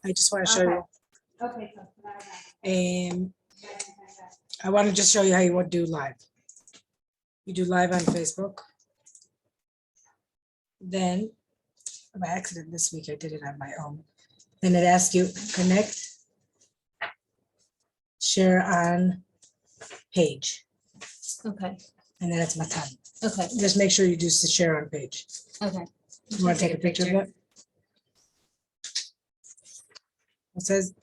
I just want to show you. Okay. I want to just show you how you would do live. You do live on Facebook. Then, by accident this week, I did it on my own. Then it asks you connect, share on page, Okay. and then it's my time. Okay. Just make sure you do the share on page. Okay. You want to take a picture of it? It says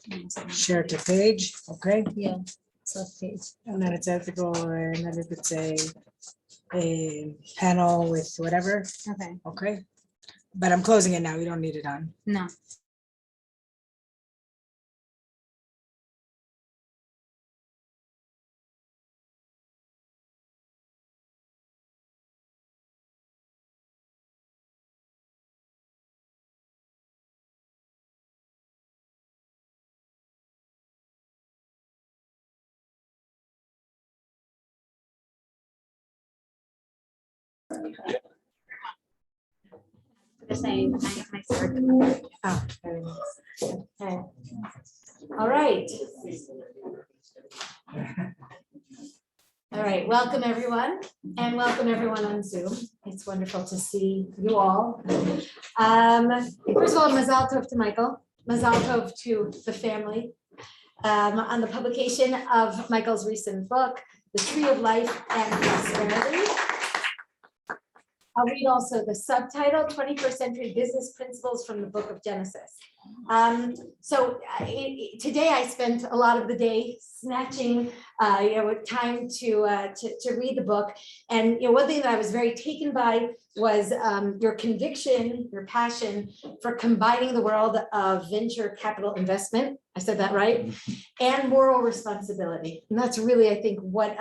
share to page, okay? Yeah. Self page. And then it says to go, and then it could say a panel with whatever, Okay. okay? But I'm closing it now. You don't need it on. No. They're saying my sword. Ah, very nice. Okay. All right. All right. Welcome everyone, and welcome everyone on Zoom. It's wonderful to see you all. First of all, Mazal Tov to Michael. Mazal Tov to the family on the publication of Michael's recent book, The Tree of Life and Prosperity. I'll read also the subtitle, 21st Century Business Principles from the Book of Genesis. Today I spent a lot of the day snatching time to read the book. And one thing that I was very taken by was your conviction, your passion for combining the world of venture capital investment. I said that right, and moral responsibility. And that's really, I think, what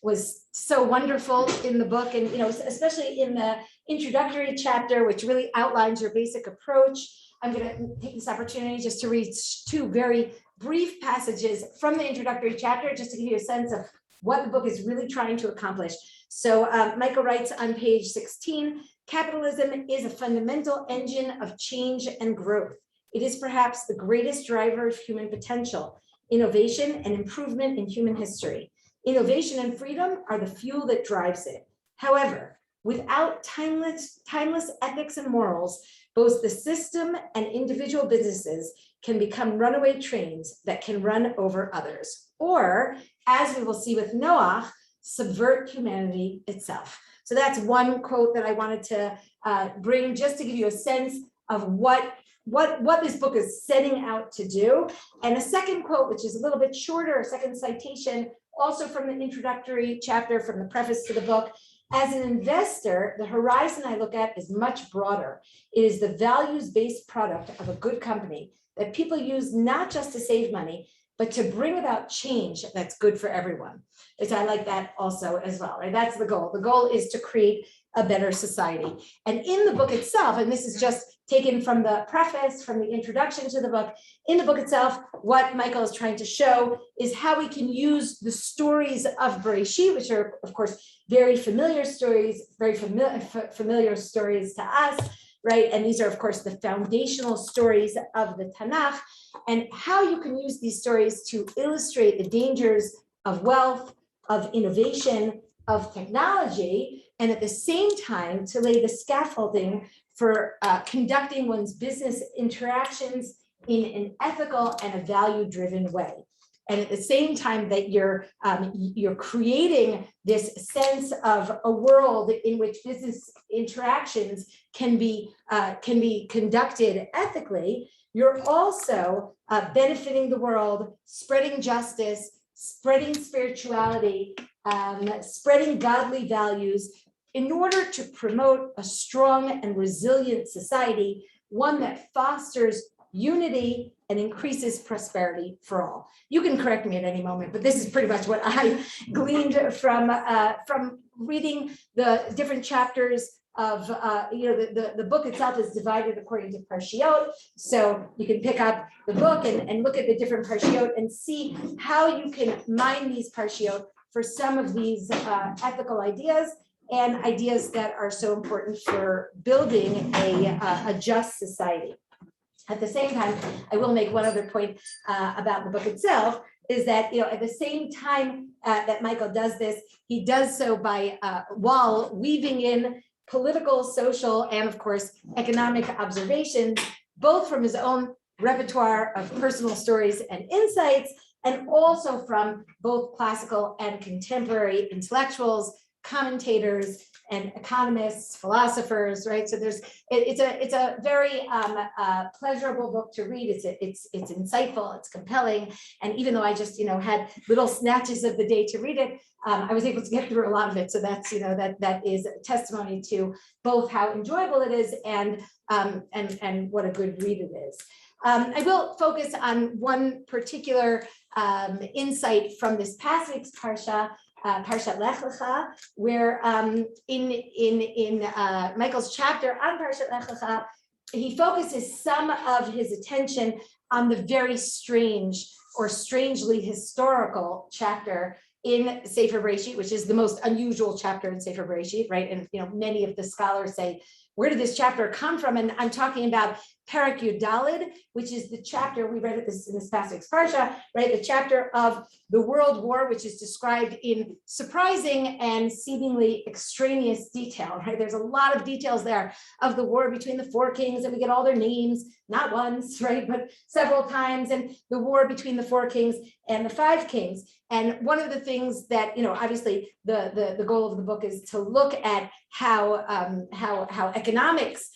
was so wonderful in the book, and especially in the introductory chapter, which really outlines your basic approach. I'm going to take this opportunity just to read two very brief passages from the introductory chapter, just to give you a sense of what the book is really trying to accomplish. So Michael writes on page 16, capitalism is a fundamental engine of change and growth. It is perhaps the greatest driver of human potential, innovation and improvement in human history. Innovation and freedom are the fuel that drives it. However, without timeless ethics and morals, both the system and individual businesses can become runaway trains that can run over others, or, as we will see with Noah, subvert humanity itself. So that's one quote that I wanted to bring, just to give you a sense of what this book is setting out to do. And a second quote, which is a little bit shorter, a second citation, also from the introductory chapter, from the preface to the book. As an investor, the horizon I look at is much broader. It is the values-based product of a good company that people use not just to save money, but to bring about change that's good for everyone. So I like that also as well, right? That's the goal. The goal is to create a better society. And in the book itself, and this is just taken from the preface, from the introduction to the book, in the book itself, what Michael is trying to show is how we can use the stories of BEREISHIT, which are, of course, very familiar stories, very familiar stories to us, right? And these are, of course, the foundational stories of the Tanakh, and how you can use these stories to illustrate the dangers of wealth, of innovation, of technology, and at the same time to lay the scaffolding for conducting one's business interactions in an ethical and a value-driven way. And at the same time that you're creating this sense of a world in which business interactions can be conducted ethically, you're also benefiting the world, spreading justice, spreading spirituality, spreading godly values in order to promote a strong and resilient society, one that fosters unity and increases prosperity for all. You can correct me at any moment, but this is pretty much what I gleaned from reading the different chapters of, the book itself is divided according to parshiot. So you can pick up the book and look at the different parshiot and see how you can mine these parshiot for some of these ethical ideas and ideas that are so important for building a just society. At the same time, I will make one other point about the book itself, is that, at the same time that Michael does this, he does so by while weaving in political, social, and of course, economic observations, both from his own repertoire of personal stories and insights, and also from both classical and contemporary intellectuals, commentators, and economists, philosophers, right? So it's a very pleasurable book to read. It's insightful, it's compelling, and even though I just had little snatches of the day to read it, I was able to get through a lot of it. So that's that is a testimony to both how enjoyable it is and what a good read it is. I will focus on one particular insight from this past week's parsha. Parshat Lech Lecha, where in Michael's chapter on Parshat Lech Lecha, he focuses some of his attention on the very strange or strangely historical chapter in Sefer BEREISHIT, which is the most unusual chapter in Sefer BEREISHIT, right? And many of the scholars say, where did this chapter come from? And I'm talking about Perek Yud Daled, which is the chapter, we read it in this past week's parsha, right? The chapter of the World War, which is described in surprising and seemingly extraneous detail, right? There's a lot of details there of the war between the four kings, and we get all their names, not once, right? But several times, and the war between the four kings and the five kings. And one of the things that, obviously the goal of the book is to look at how economics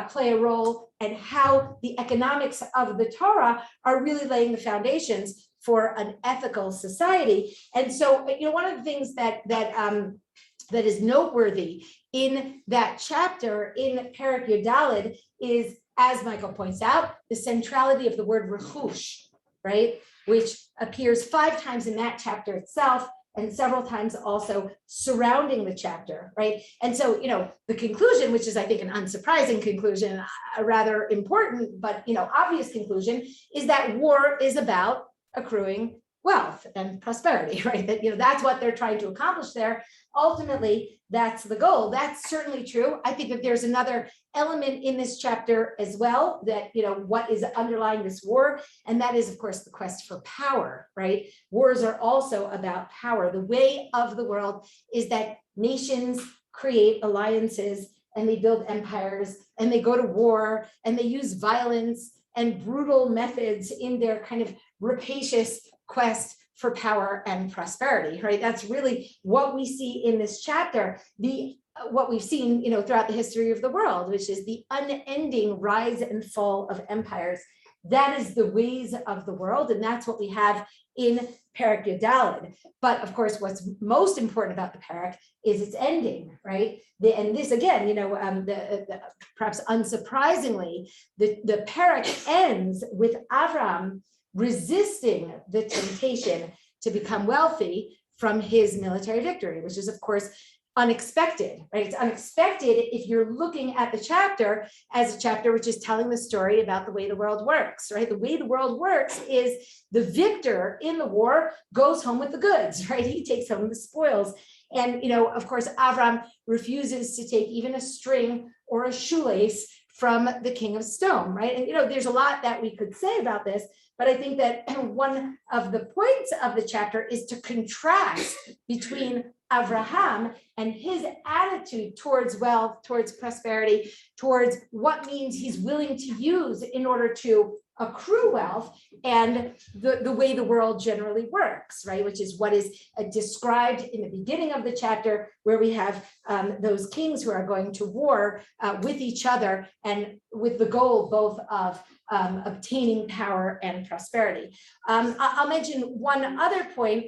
play a role, and how the economics of the Torah are really laying the foundations for an ethical society. And so, one of the things that is noteworthy in that chapter in Perek Yud Daled is, as Michael points out, the centrality of the word rechush, right, which appears 5 times in that chapter itself, and several times also surrounding the chapter, right? And so, the conclusion, which is, I think, an unsurprising conclusion, a rather important, but, obvious conclusion, is that war is about accruing wealth and prosperity, right? That, that's what they're trying to accomplish there. Ultimately, that's the goal. That's certainly true. I think that there's another element in this chapter as well, that, what is underlying this war, and that is, of course, the quest for power, right? Wars are also about power. The way of the world is that nations create alliances, and they build empires, and they go to war, and they use violence and brutal methods in their kind of rapacious quest for power and prosperity, right? That's really what we see in this chapter, what we've seen, throughout the history of the world, which is the unending rise and fall of empires. That is the ways of the world, and that's what we have in Perek Yud Daled. But of course, what's most important about the Perek is its ending, right? And this again, perhaps unsurprisingly, the Perek ends with Avram resisting the temptation to become wealthy from his military victory, which is, of course, unexpected, right? It's unexpected if you're looking at the chapter as a chapter which is telling the story about the way the world works, right? The way the world works is the victor in the war goes home with the goods, right? He takes home the spoils. And, of course, Avram refuses to take even a string or a shoelace from the king of stone, right? And, there's a lot that we could say about this, but I think that one of the points of the chapter is to contrast between Abraham and his attitude towards wealth, towards prosperity, towards what means he's willing to use in order to accrue wealth, and the way the world generally works, right? Which is what is described in the beginning of the chapter, where we have those kings who are going to war with each other, and with the goal both of obtaining power and prosperity. I'll mention one other point,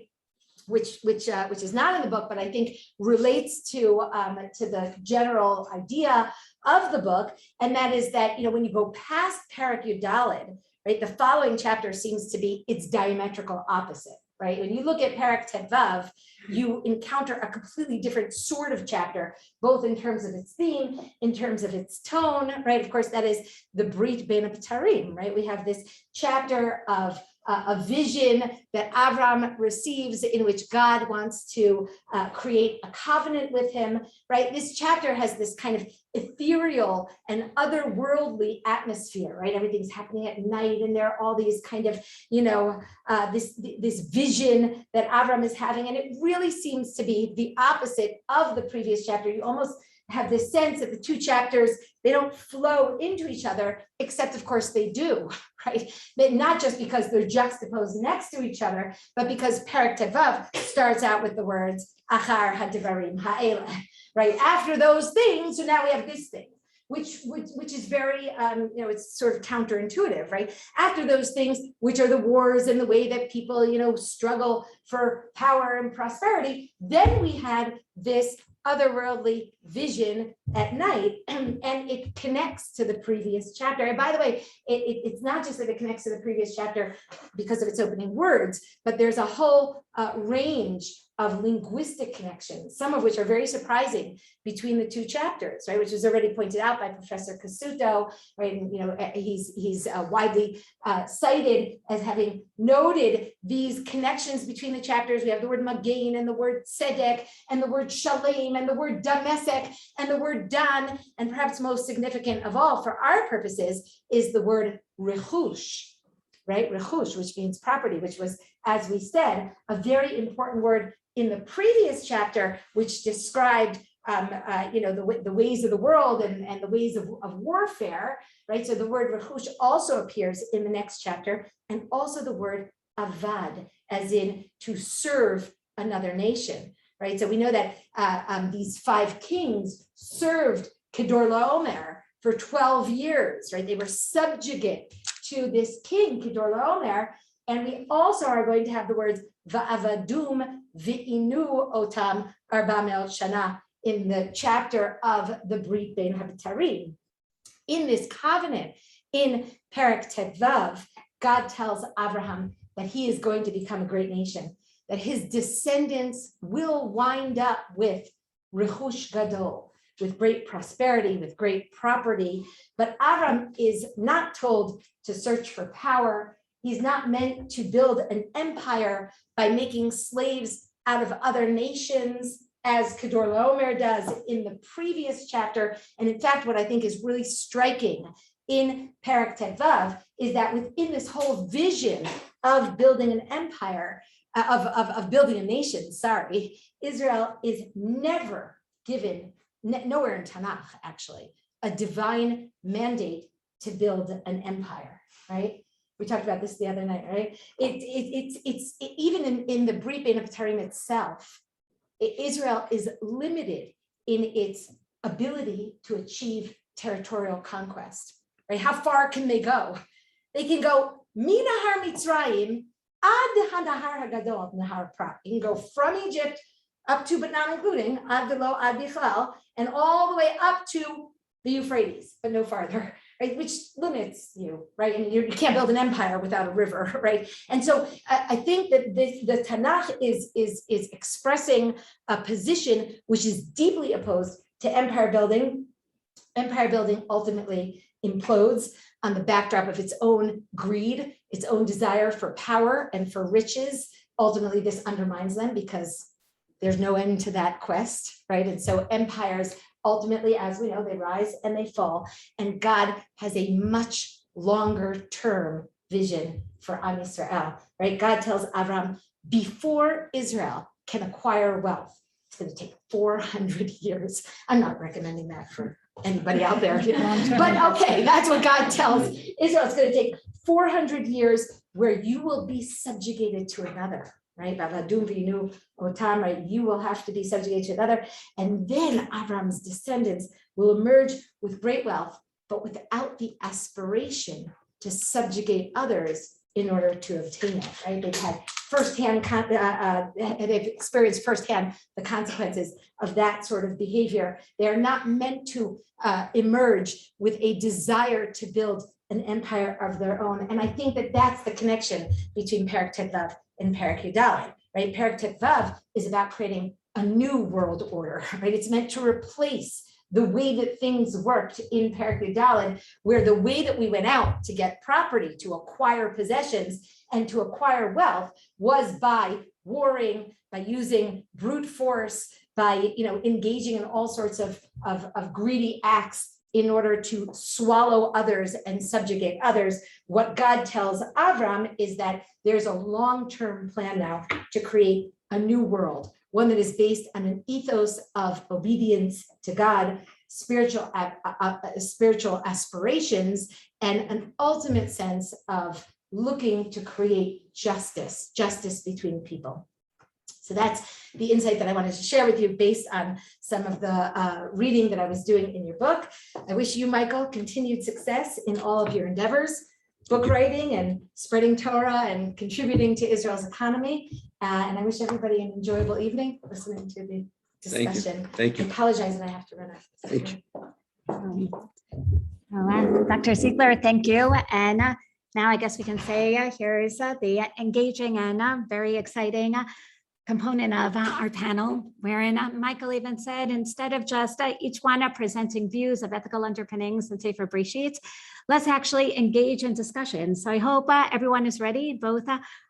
which is not in the book, but I think relates to the general idea of the book, and that is that, when you go past Perek Yud Daled, right, the following chapter seems to be its diametrical opposite, right? When you look at Perek Tet Vav, you encounter a completely different sort of chapter, both in terms of its theme, in terms of its tone, right? Of course, that is the Brit Ben Abtarim, right? We have this chapter of a vision that Avram receives in which God wants to create a covenant with him, right? This chapter has this kind of ethereal and otherworldly atmosphere, right? Everything's happening at night, and there are all these kind of, this vision that Avram is having, and it really seems to be the opposite of the previous chapter. You almost have this sense that the two chapters, they don't flow into each other, except of course they do, right? But not just because they're juxtaposed next to each other, but because Perek Tevav starts out with the words Achar Hadivarim Ha'eleh, right? After those things, so now we have this thing, which is very, it's sort of counterintuitive, right? After those things, which are the wars and the way that people, struggle for power and prosperity, then we had this otherworldly vision at night, and it connects to the previous chapter. And by the way, it's not just that it connects to the previous chapter because of its opening words, but there's a whole range of linguistic connections, some of which are very surprising between the two chapters, right? Which was already pointed out by Professor Casuto, right? And he's widely cited as having noted these connections between the chapters. We have the word magain and the word tzedek and the word shalem and the word damesek and the word dan, and perhaps most significant of all for our purposes is the word rechush, right? Rechush, which means property, which was, as we said, a very important word in the previous chapter, which described the ways of the world and the ways of warfare, right? So the word rechush also appears in the next chapter, and also the word avad, as in to serve another nation, right? So we know that these 5 kings served Kedor Laomer for 12 years, right? They were subjugate to this king, Kedor Laomer, and we also are going to have the words va'avadum v'inu otam arba me'ot shana in the chapter of the Brit Bein HaBetarim. In this covenant, in Perek Tevav, God tells Abraham that he is going to become a great nation, that his descendants will wind up with rechush gadol, with great prosperity, with great property. But Abraham is not told to search for power. He's not meant to build an empire by making slaves out of other nations, as Kedor Laomer does in the previous chapter. And in fact, what I think is really striking in Perek Tevav is that within this whole vision of building an empire, of building a nation, Israel is never given, nowhere in Tanakh actually, a divine mandate to build an empire, right? We talked about this the other night, right? It's even in the Brit Bein HaBetarim itself, Israel is limited in its ability to achieve territorial conquest, right? How far can they go? They can go Minahar Mitzrayim ad Hanahar Hagadol Nahar Prat. You can go from Egypt up to, but not including, ad Velo ad Bichlal, and all the way up to the Euphrates, but no farther, right? Which limits you, right? I mean, you can't build an empire without a river, right? And so I think that the Tanakh is expressing a position which is deeply opposed to empire building. Empire building ultimately implodes on the backdrop of its own greed, its own desire for power and for riches. Ultimately, this undermines them because there's no end to that quest, right? And so empires ultimately, as we know, they rise and they fall, and God has a much longer term vision for Am Yisrael, right? God tells Avram, before Israel can acquire wealth, it's going to take 400 years. I'm not recommending that for anybody out there, but okay, that's what God tells Israel. It's going to take 400 years where you will be subjugated to another, right? Right? You will have to be subjugated to another. And then Avram's descendants will emerge with great wealth, but without the aspiration to subjugate others in order to obtain it, right? They've had firsthand, they've experienced firsthand the consequences of that sort of behavior. They are not meant to emerge with a desire to build an empire of their own. And I think that that's the connection between Perek Tevav and Perek Yudaled, right? Perek Tevav is about creating a new world order, right? It's meant to replace the way that things worked in Perek Dalet, where the way that we went out to get property, to acquire possessions and to acquire wealth was by warring, by using brute force, by engaging in all sorts of greedy acts in order to swallow others and subjugate others. What God tells Avram is that there's a long-term plan now to create a new world, one that is based on an ethos of obedience to God, spiritual aspirations, and an ultimate sense of looking to create justice between people. So that's the insight that I wanted to share with you based on some of the reading that I was doing in your book. I wish you, Michael, continued success in all of your endeavors, book writing and spreading Torah and contributing to Israel's economy. And I wish everybody an enjoyable evening listening to the discussion. Thank you. I apologize that I have to run out. Thank you. Dr. Ziegler, thank you. And now I guess we can say here's the engaging and very exciting component of our panel, wherein Michael even said, instead of just each one presenting views of ethical underpinnings and SEFER BEREISHIT, let's actually engage in discussion. So I hope everyone is ready, both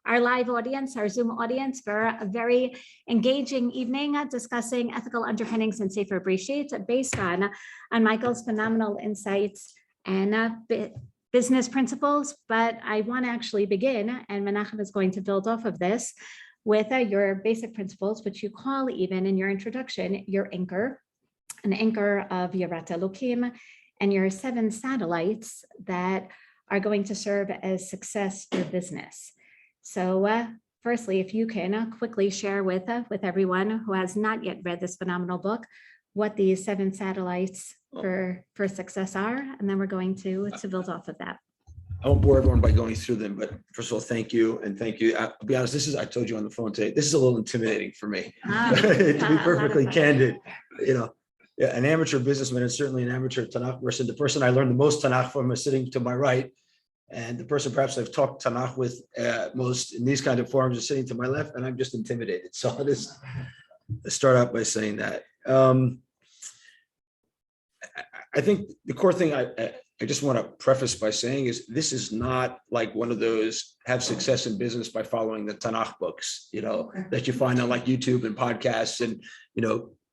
our live audience, our Zoom audience, for a very engaging evening discussing ethical underpinnings and SEFER BEREISHIT based on Michael's phenomenal insights and business principles. But I want to actually begin, and Menachem is going to build off of this, with your basic principles, which you call even in your introduction, your anchor, an anchor of Yirat Elokim, and your 7 satellites that are going to serve as success for business. So firstly, if you can quickly share with everyone who has not yet read this phenomenal book, what these 7 satellites for success are, and then we're going to build off of that. I won't bore everyone by going through them, but first of all, thank you. And thank you. I'll be honest, I told you on the phone today, this is a little intimidating for me, to be perfectly candid. An amateur businessman and certainly an amateur Tanakh person. The person I learned the most Tanakh from is sitting to my right. And the person perhaps I've talked Tanakh with most in these kind of forums is sitting to my left, and I'm just intimidated. So I'll just start out by saying that. I think the core thing I just want to preface by saying is this is not like one of those have success in business by following the Tanakh books, that you find on like YouTube and podcasts and,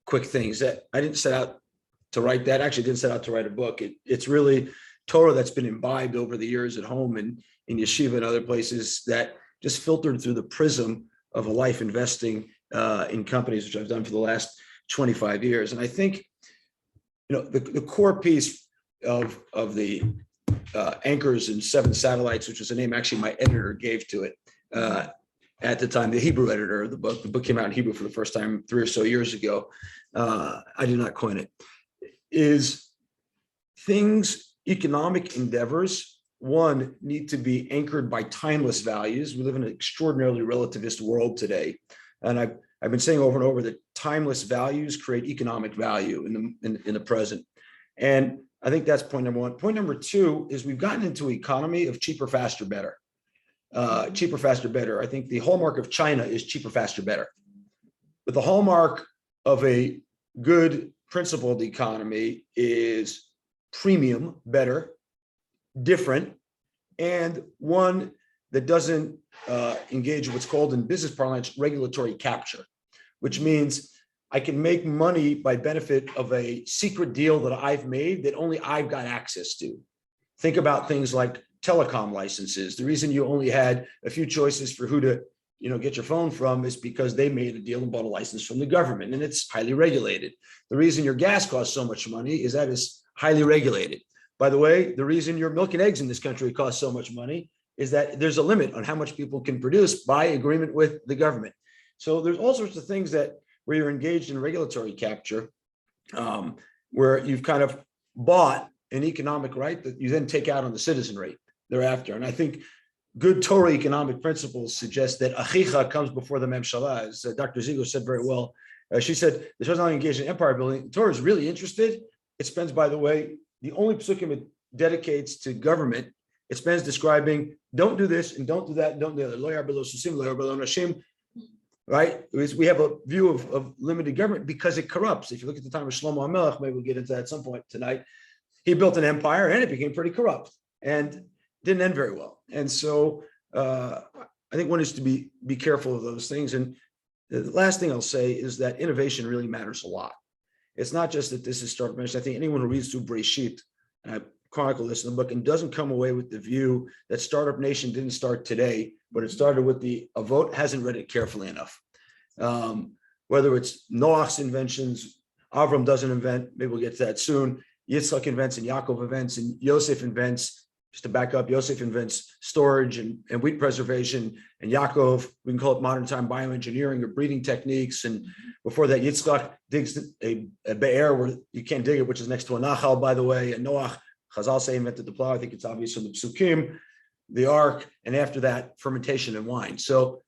quick things. That I didn't set out to write that. Actually didn't set out to write a book. It's really Torah that's been imbibed over the years at home and in yeshiva and other places that just filtered through the prism of a life investing in companies, which I've done for the last 25 years. And I think, the core piece of the anchors and 7 satellites, which was a name actually my editor gave to it at the time, the Hebrew editor of the book. The book came out in Hebrew for the first time 3 or so years ago. I did not coin it. Is economic endeavors, one, need to be anchored by timeless values. We live in an extraordinarily relativist world today. And I've been saying over and over that timeless values create economic value in the present. And I think that's point number 1. Point number 2 is we've gotten into an economy of cheaper, faster, better. Cheaper, faster, better. I think the hallmark of China is cheaper, faster, better. But the hallmark of a good, principled economy is premium, better, different, and one that doesn't engage what's called in business parlance regulatory capture, which means I can make money by benefit of a secret deal that I've made that only I've got access to. Think about things like telecom licenses. The reason you only had a few choices for who to get your phone from is because they made a deal and bought a license from the government, and it's highly regulated. The reason your gas costs so much money is that it's highly regulated. By the way, the reason your milk and eggs in this country cost so much money is that there's a limit on how much people can produce by agreement with the government. So there's all sorts of things where you're engaged in regulatory capture, where you've kind of bought an economic right that you then take out on the citizenry thereafter. And I think good Torah economic principles suggest that achicha comes before the memshala, as Dr. Ziegler said very well. She said, the Torah is not engaged in empire building. Torah is really interested. It spends, by the way, the only psukim it dedicates to government, it spends describing, don't do this and don't do that, and don't do the other. right? We have a view of limited government because it corrupts. If you look at the time of Shlomo HaMelech, maybe we'll get into that at some point tonight. He built an empire and it became pretty corrupt and didn't end very well. And so I think one is to be careful of those things. And the last thing I'll say is that innovation really matters a lot. It's not just that this is startup nation. I think anyone who reads through BEREISHIT, and I chronicle this in the book, and doesn't come away with the view that startup nation didn't start today, but it started with the Avot, hasn't read it carefully enough. Whether it's Noach's inventions, Avram doesn't invent, maybe we'll get to that soon. Yitzchak invents and Yaakov invents and Yosef invents, just to back up, Yosef invents storage and wheat preservation, and Yaakov, we can call it modern time bioengineering or breeding techniques. And before that, Yitzchak digs a be'er where you can't dig it, which is next to a nachal, by the way. And Noach, Chazal say, invented the plow. I think it's obvious from the Psukim, the ark, and after that, fermentation and wine. So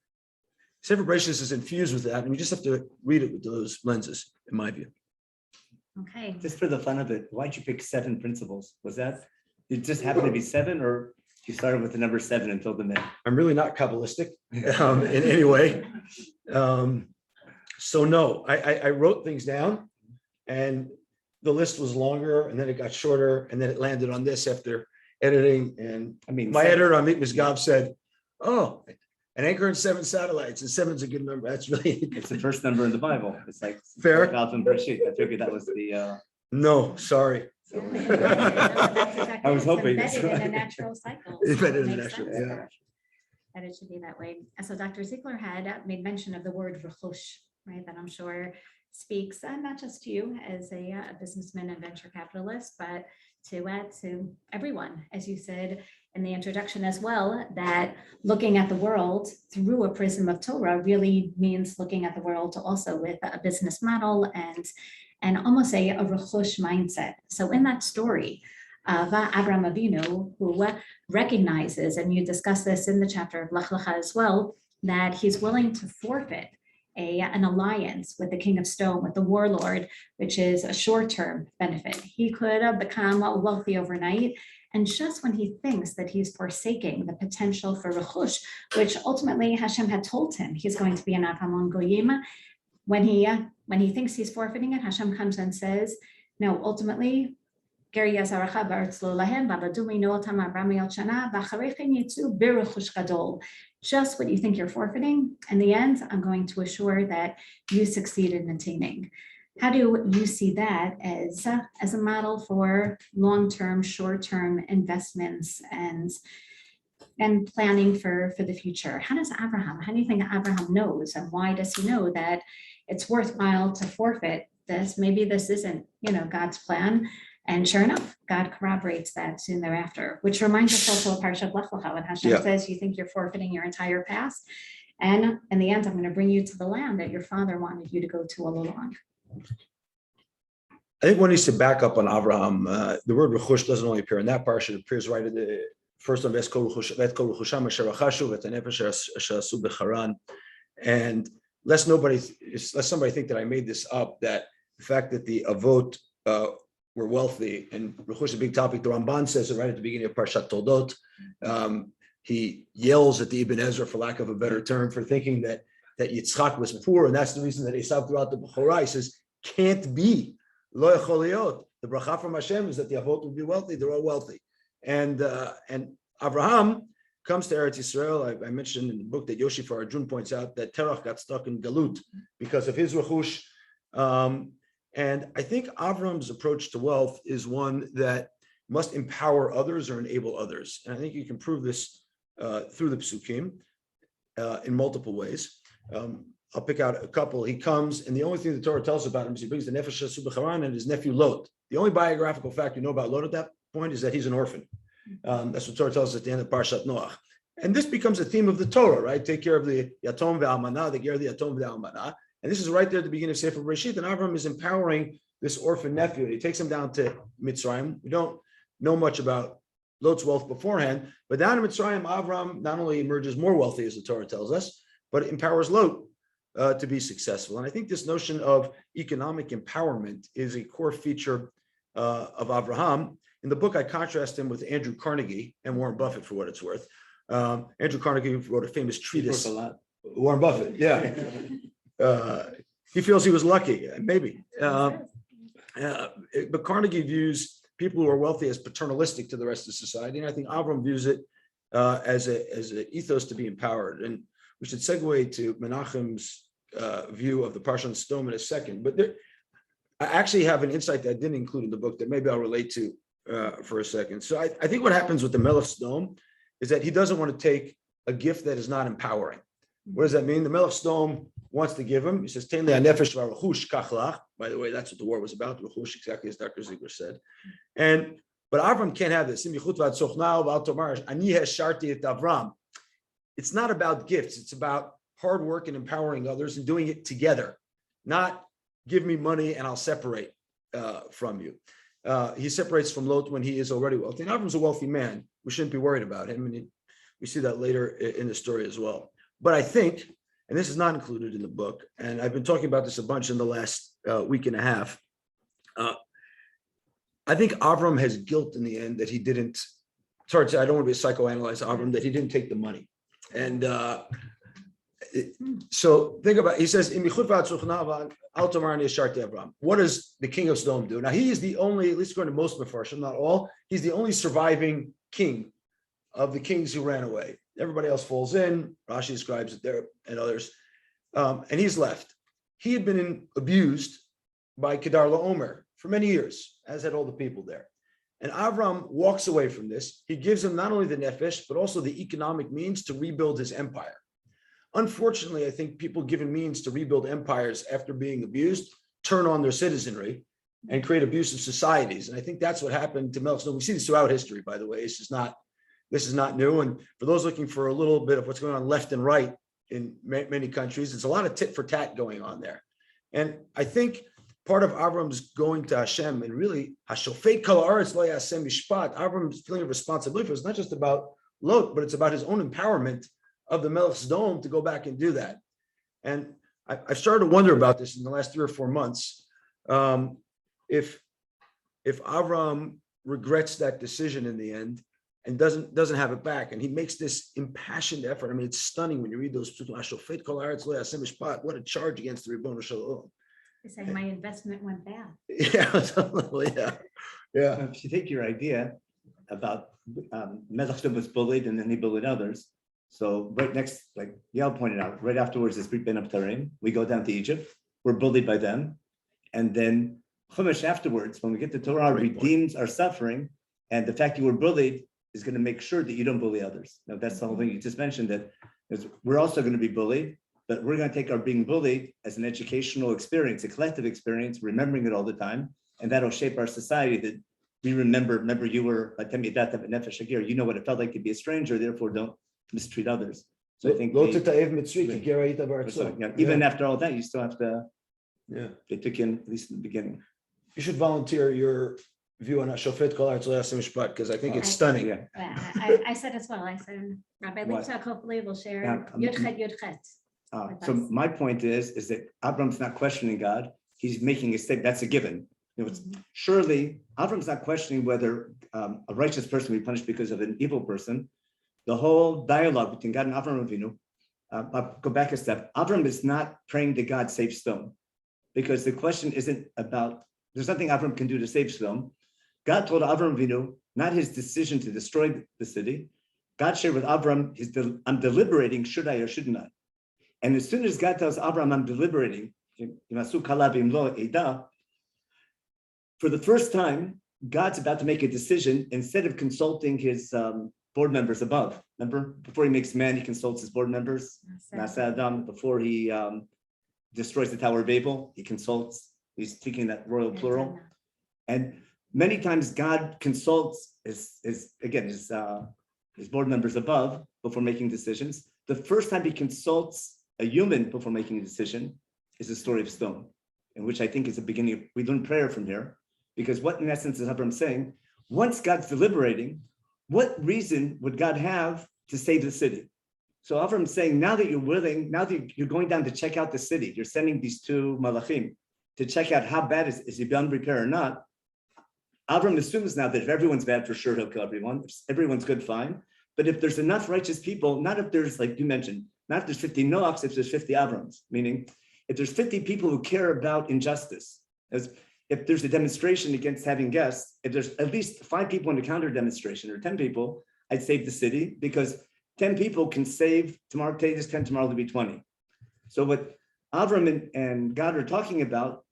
Sefer Bereshit is infused with that, and we just have to read it with those lenses, in my view. Okay. Just for the fun of it, why'd you pick 7 principles? Was that, it just happened to be 7, or you started with the number 7 and filled them in? I'm really not Kabbalistic in any way. So no, I wrote things down and the list was longer and then it got shorter and then it landed on this after editing. And I mean, my 7 editor on Meet Misgav said, oh, an anchor and 7 satellites, and 7's a good number. That's really It's the first number in the Bible. It's like Fair. Alvin Bereshit. I figured that was the. no, sorry. So- I was hoping. Embedded in a natural cycle. Embedded in a Makes natural, sense yeah. that it should be that way. And so Dr. Ziegler had made mention of the word rechush, right? That I'm sure speaks not just to you as a businessman and venture capitalist, but to everyone, as you said in the introduction as well, that looking at the world through a prism of Torah really means looking at the world also with a business model and almost a rechush mindset. So in that story of Abraham Avinu, who recognizes, and you discuss this in the chapter of Lech Lecha as well, that he's willing to forfeit an alliance with the king of stone, with the warlord, which is a short-term benefit. He could have become wealthy overnight. And just when he thinks that he's forsaking the potential for rechush, which ultimately Hashem had told him he's going to be an Akamon Goyim, when he thinks he's forfeiting it, Hashem comes and says, no, ultimately, just what you think you're forfeiting. In the end, I'm going to assure that you succeed in attaining. How do you see that as a model for long-term, short-term investments and planning for the future? How do you think Abraham knows, and why does he know that it's worthwhile to forfeit this? Maybe this isn't, God's plan. And sure enough, God corroborates that soon thereafter, which reminds us also of Parshat Lech Lecha, when Hashem says, you think you're forfeiting your entire past. And in the end, I'm going to bring you to the land that your father wanted you to go to all along. I think one needs to back up on Abraham. The word rechush doesn't only appear in that parsha; it appears right at the first one. And lest somebody think that I made this up, that the fact that the Avot were wealthy, and rechush is a big topic. The Ramban says it right at the beginning of Parshat Toldot. He yells at the Ibn Ezra, for lack of a better term, for thinking that Yitzchak was poor, and that's the reason that Esav throughout the Bechorah, he says, can't be. Lo yachol liot. The bracha from Hashem is that the Avot will be wealthy. They're all wealthy, and Abraham comes to Eretz Yisrael. I mentioned in the book that Yoshi Farajun points out that Terach got stuck in Galut because of his rechush. And I think Avram's approach to wealth is one that must empower others or enable others. And I think you can prove this through the Psukim in multiple ways. I'll pick out a couple. He comes, and the only thing the Torah tells about him is he brings the Nefesh HaSuba Haran and his nephew Lot. The only biographical fact you know about Lot at that point is that he's an orphan. That's what Torah tells us at the end of Parshat Noach. And this becomes a theme of the Torah, right? Take care of the Yatom ve'almanah, take care of the Yatom ve'almanah. And this is right there at the beginning of Sefer Bereshit, and Avram is empowering this orphan nephew. And he takes him down to Mitzrayim. We don't know much about Lot's wealth beforehand, but down in Mitzrayim, Avram not only emerges more wealthy, as the Torah tells us, but it empowers Lot to be successful. And I think this notion of economic empowerment is a core feature of Abraham. In the book, I contrast him with Andrew Carnegie and Warren Buffett, for what it's worth. Andrew Carnegie wrote a famous treatise. A lot. Warren Buffett, yeah. He feels he was lucky, maybe. But Carnegie views people who are wealthy as paternalistic to the rest of society, and I think Avram views it as an ethos to be empowered. And we should segue to Menachem's view of the Parshan Sdom in a second. But I actually have an insight that I didn't include in the book that maybe I'll relate to for a second. So I think what happens with the Melech Sdom is that he doesn't want to take a gift that is not empowering. What does that mean? The Melech Sdom wants to give him. He says, "Tein li hanefesh v'aruchush kachlach." By the way, that's what the war was about. Ruchush, exactly as Dr. Ziegler said. But Avram can't have this. It's not about gifts. It's about hard work and empowering others and doing it together, not give me money and I'll separate from you. He separates from Lot when he is already wealthy. And Avram's a wealthy man. We shouldn't be worried about him. And we see that later in the story as well. But I think, and this is not included in the book, and I've been talking about this a bunch in the last week and a half. I think Avram has guilt in the end that he didn't, sorry, I don't want to be psychoanalyze Avram, that he didn't take the money. And so think about, he says, what does the king of Sodom do? Now he is the only, at least according to most Mefarshim, not all, he's the only surviving king of the kings who ran away. Everybody else falls in. Rashi describes it there and others. And he's left. He had been abused by Kedar Laomer for many years, as had all the people there. And Avram walks away from this. He gives him not only the nefesh, but also the economic means to rebuild his empire. Unfortunately, I think people given means to rebuild empires after being abused turn on their citizenry and create abusive societies. And I think that's what happened to Melech Sodom. We see this throughout history, by the way. This is not new. And for those looking for a little bit of what's going on left and right in many countries, there's a lot of tit for tat going on there. And I think part of Avram's going to Hashem and really Hashofet kol haaretz lo yaseh mishpat, Avram's feeling of responsibility is not just about Lot, but it's about his own empowerment of the Melech Sodom to go back and do that. And I've started to wonder about this in the last 3 or 4 months. If Avram regrets that decision in the end and doesn't have it back, and he makes this impassioned effort. I mean, it's stunning when you read those. What a charge against the Ribono Shel Olam. It's like my investment went bad. Yeah, yeah. If you take your idea about Melech Sodom was bullied and then he bullied others. So right next, like Yael pointed out, right afterwards is Brit Ben Abtarim. We go down to Egypt. We're bullied by them. And then Chumash afterwards, when we get to Torah, redeems our suffering. And the fact you were bullied is going to make sure that you don't bully others. Now, that's the whole thing you just mentioned, that we're also going to be bullied, but we're going to take our being bullied as an educational experience, a collective experience, remembering it all the time. And that'll shape our society that we remember you were a Temidat of a Nefesh Agir. You know what it felt like to be a stranger, therefore don't mistreat others. So I think even after all that, you still have to, they took you in, at least in the beginning. You should volunteer your view on Hashofet kol haaretz lo yaseh mishpat, because I think it's stunning. Yeah. I said as well, I said, Rabbi Litzak hopefully will share Yudchet. So my point is that Avram's not questioning God. He's making a statement. That's a given. You know, surely Avram's not questioning whether a righteous person will be punished because of an evil person. The whole dialogue between God and Avram Avinu, I'll go back a step. Avram is not praying to God save Sodom, because the question isn't about, there's nothing Avram can do to save Sodom. God told Avram Avinu, not his decision to destroy the city. God shared with Avram, I'm deliberating, should I or shouldn't I? And as soon as God tells Avram, I'm deliberating, for the first time, God's about to make a decision instead of consulting his board members above. Remember, before he makes man, he consults his board members. Nasa Adam, before he destroys the Tower of Babel, he consults, he's taking that royal plural. And many times God consults his board members above before making decisions. The first time he consults a human before making a decision is the story of Sodom, in which I think is the beginning of, we learn prayer from here, because what in essence is Avram saying, once God's deliberating, what reason would God have to save the city? So Avram's saying, now that you're willing, now that you're going down to check out the city, you're sending these 2 malachim to check out how bad is it beyond repair or not. Avram assumes now that if everyone's bad, for sure he'll kill everyone. If everyone's good, fine. But if there's enough righteous people, not if there's, like you mentioned, Not if there's 50 Noachs, if there's 50 Avrams, meaning if there's 50 people who care about injustice, if there's a demonstration against having guests, if there's at least 5 people in the counter demonstration or 10 people, I'd save the city because 10 people can save tomorrow, today is 10, tomorrow will be 20. So what Avram and God are talking about,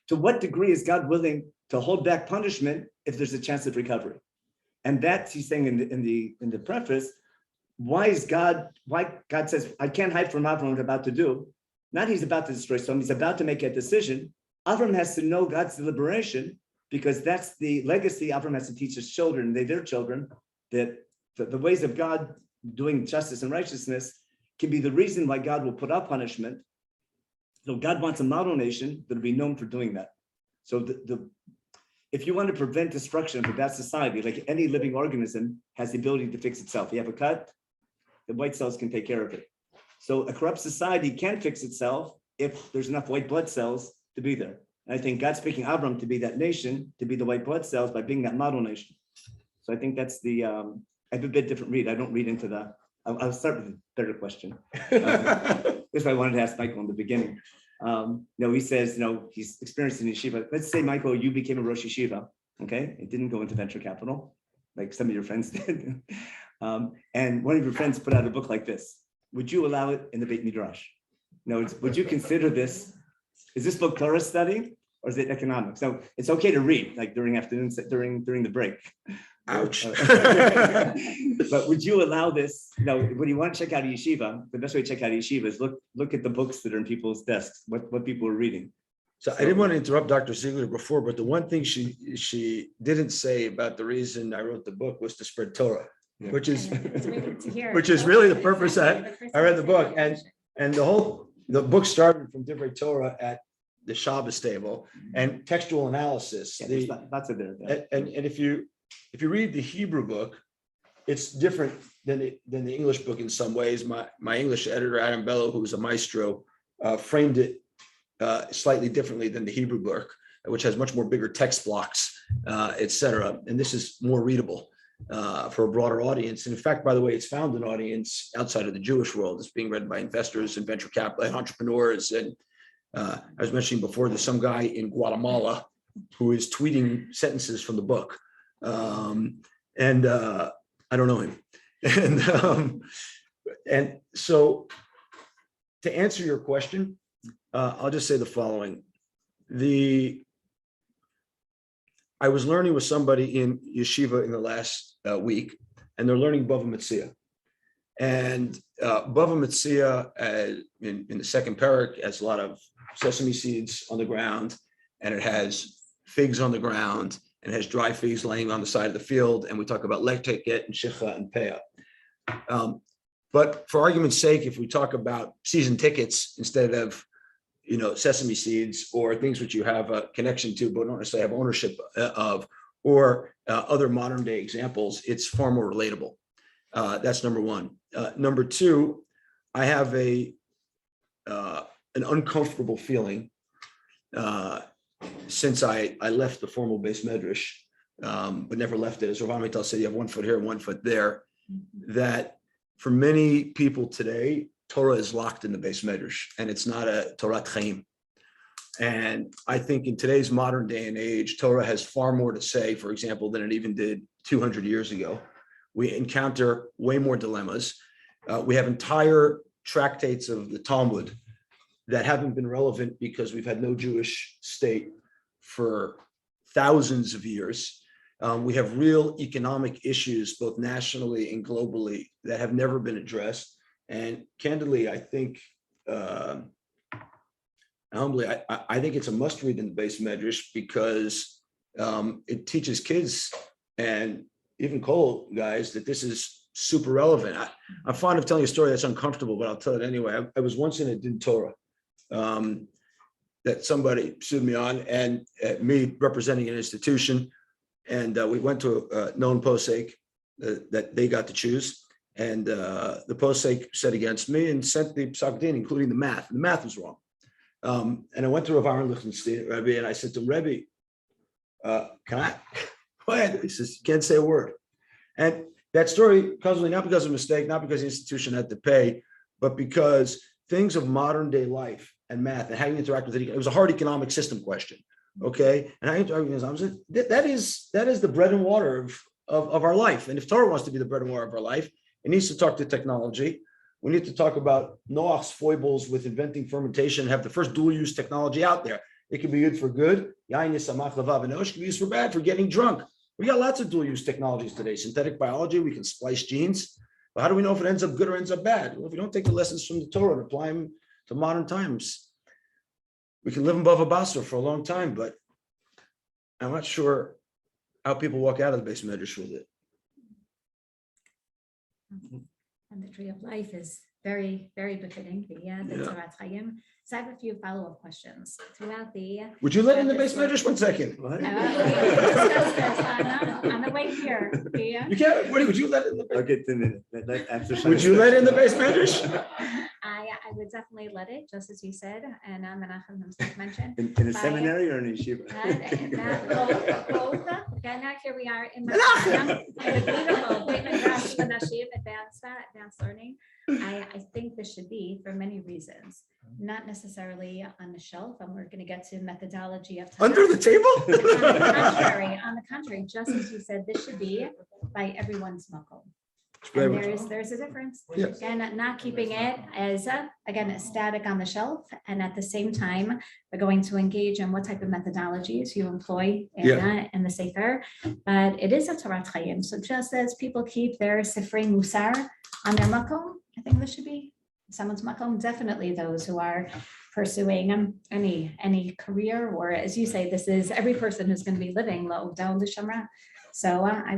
to what degree is God willing to hold back punishment if there's a chance of recovery? And that's, he's saying in the preface, why God says, I can't hide from Avram what I'm about to do. Not he's about to destroy Sodom, he's about to make a decision. Avram has to know God's deliberation because that's the legacy Avram has to teach his children, their children, that the ways of God doing justice and righteousness can be the reason why God will put up punishment. So God wants a model nation that will be known for doing that. So if you want to prevent destruction of a bad society, like any living organism has the ability to fix itself. You have a cut, the white cells can take care of it. So a corrupt society can fix itself if there's enough white blood cells to be there. And I think God's picking Abram to be that nation, to be the white blood cells by being that model nation. So I think that's the, I have a bit different read. I don't read into the, I'll start with a better question. This is what I wanted to ask Michael in the beginning. He says, he's experienced in yeshiva. Let's say, Michael, you became a Rosh Yeshiva, okay? It didn't go into venture capital, like some of your friends did. And one of your friends put out a book like this. Would you allow it in the Beit Midrash? Would you consider this? Is this book Torah study or is it economics? So it's okay to read, like during afternoons, during the break. Ouch. But would you allow this? When you want to check out a yeshiva, the best way to check out a yeshiva is look at the books that are in people's desks, what people are reading. So I didn't want to interrupt Dr. Ziegler before, but the one thing she didn't say about the reason I wrote the book was to spread Torah, Yeah. which is Which is really the purpose. I read the book, and the book started from Divrei Torah at the Shabbos table and textual analysis. Yeah, there's lots of there. And if you read the Hebrew book, it's different than the English book in some ways. My English editor, Adam Bello, who was a maestro, framed it slightly differently than the Hebrew book, which has much more bigger text blocks, et cetera. And this is more readable for a broader audience. And in fact, by the way, it's found an audience outside of the Jewish world. It's being read by investors and venture capital and entrepreneurs. And I was mentioning before, there's some guy in Guatemala who is tweeting sentences from the book. I don't know him. And so to answer your question, I'll just say the following. I was learning with somebody in yeshiva in the last week, and they're learning Bava Metzia. And Bava Metzia in the second parak has a lot of sesame seeds on the ground, and it has figs on the ground, and it has dry figs laying on the side of the field. And we talk about lekteket and shicha and peah. But for argument's sake, if we talk about season tickets instead of sesame seeds or things which you have a connection to, but don't necessarily have ownership of, or other modern day examples, it's far more relatable. That's number one. Number two, I have an uncomfortable feeling since I left the formal base medrash, but never left it. As Rav Amital said, you have 1 foot here, 1 foot there, that for many people today, Torah is locked in the base medrash, and it's not a Torah Chaim. And I think in today's modern day and age, Torah has far more to say, for example, than it even did 200 years ago. We encounter way more dilemmas. We have entire tractates of the Talmud that haven't been relevant because we've had no Jewish state for thousands of years. We have real economic issues, both nationally and globally, that have never been addressed. And candidly, I think, humbly, I think it's a must read in the base medrash because it teaches kids and even Cole guys that this is super relevant. I'm fond of telling a story that's uncomfortable, but I'll tell it anyway. I was once in a din Torah that somebody sued me on, and me representing an institution. And we went to a known posek that they got to choose. And the posek said against me and sent the psak din, including the math. The math was wrong. And I went to Rav Aaron Lichtenstein, Rebbe, and I said to him, Rebbe, can I? Go ahead. He says, you can't say a word. And that story comes not because of a mistake, not because the institution had to pay, but because things of modern day life and math and how you interact with it, it was a hard economic system question. Okay. And I interact with Islam, that is the bread and water of our life. And if Torah wants to be the bread and water of our life, it needs to talk to technology. We need to talk about Noah's foibles with inventing fermentation, have the first dual use technology out there. It can be used for good. Yain yisamach levav enosh can be used for bad, for getting drunk. We got lots of dual use technologies today. Synthetic biology, we can splice genes. But how do we know if it ends up good or ends up bad? Well, if we don't take the lessons from the Torah and apply them to modern times, we can live in Bava Basra for a long time, but I'm not sure how people walk out of the Beis Medrash with it. And the tree of life is very, very befitting, the Tzorat Chaim. So I have a few follow-up questions throughout the. Would you let in the Beis Medrash 1 second? What? We discussed this on the way here. You can't, would you let in the Beis? Okay, then after. Would you let in the Beis Medrash? I would definitely let it, just as you said, and Menachem himself mentioned. In a seminary or in a yeshiva? Both. Okay, now here we are in the beautiful Beit Midrash L'Nashim, advanced learning. I think this should be for many reasons, not necessarily on the shelf, and we're going to get to methodology of. Under the table? On the contrary, just as you said, this should be by everyone's makom. Very And much. there's a difference. Yes. Again, not keeping it as, again, static on the shelf. And at the same time, we're going to engage in what type of methodologies you employ in the SEFER. But it is a Tzorat Chaim. So just as people keep their Sifrei Musar on their makom, I think this should be someone's makom. Definitely those who are pursuing any career, or as you say, this is every person who's going to be living Lo'odel L'Shamra. So I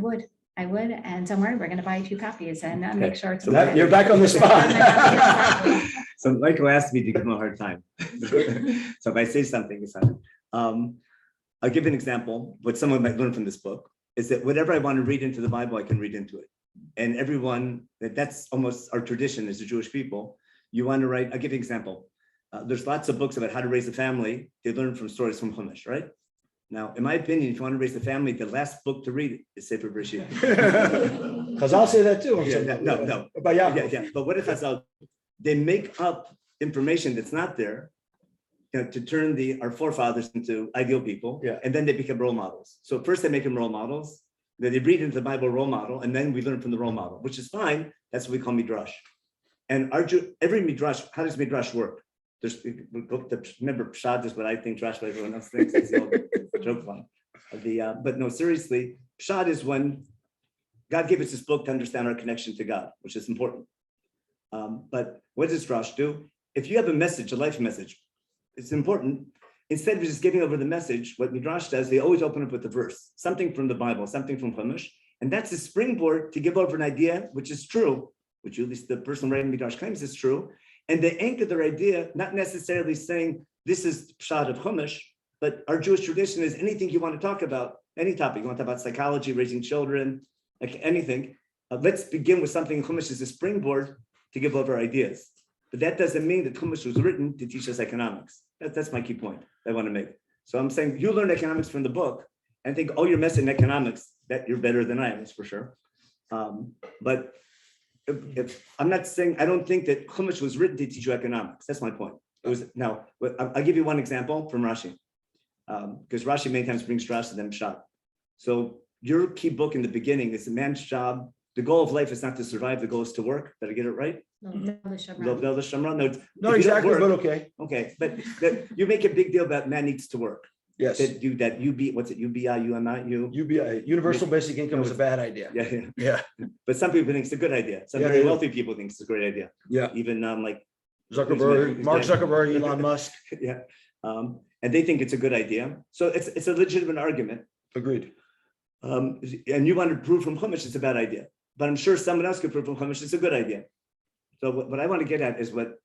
would, and don't worry, we're going to buy a few copies and make sure it's. So you're back on the spot. So Michael asked me to give him a hard time. So if I say something, it's not. I'll give an example. What someone might learn from this book is that whatever I want to read into the Bible, I can read into it. And everyone, that's almost our tradition as the Jewish people. You want to write, I'll give you an example. There's lots of books about how to raise a family. They learn from stories from Chumash, right? Now, in my opinion, if you want to raise a family, the last book to read is Sefer BEREISHIT. Because I'll say that too. Yeah, no. About Yaakov. Yeah. But what if they make up information that's not there, to turn our forefathers into ideal people, and then they become role models. So first they make them role models, then they read into the Bible role model, and then we learn from the role model, which is fine. That's what we call midrash. And every midrash, how does midrash work? Remember, pshat is what I think, drash what everyone else thinks. It's the old joke line. But no, seriously, pshat is when God gave us this book to understand our connection to God, which is important. But what does drash do? If you have a message, a life message, it's important. Instead of just giving over the message, what midrash does, they always open up with the verse, something from the Bible, something from Chumash, and that's a springboard to give over an idea, which is true, which at least the person writing midrash claims is true. And they anchor their idea, not necessarily saying this is pshat of Chumash, but our Jewish tradition is anything you want to talk about, any topic. You want to talk about psychology, raising children, like anything. Let's begin with something Chumash is a springboard to give over ideas. But that doesn't mean that Chumash was written to teach us economics. That's my key point I want to make. So I'm saying you learn economics from the book and think, oh, you're messing economics, that you're better than I am, that's for sure. But if I'm not saying, I don't think that Chumash was written to teach you economics. That's my point. It was now. I'll give you one example from Rashi, because Rashi many times brings drash to them pshat. So your key book in the beginning is a man's job. The goal of life is not to survive. The goal is to work. Did I get it right? No, Not exactly, but okay. Okay, but you make a big deal about man needs to work. Yes. That UBI, what's it? UBI. UBI, universal basic income is a bad idea. Yeah. But some people think it's a good idea. Some very wealthy people think it's a great idea. Yeah. Even like Zuckerberg, Mark Zuckerberg, Elon Musk. Yeah. And they think it's a good idea. So it's a legitimate argument. Agreed. And you want to prove from Chumash it's a bad idea. But I'm sure someone else could prove from Chumash it's a good idea. So what I want to get at is when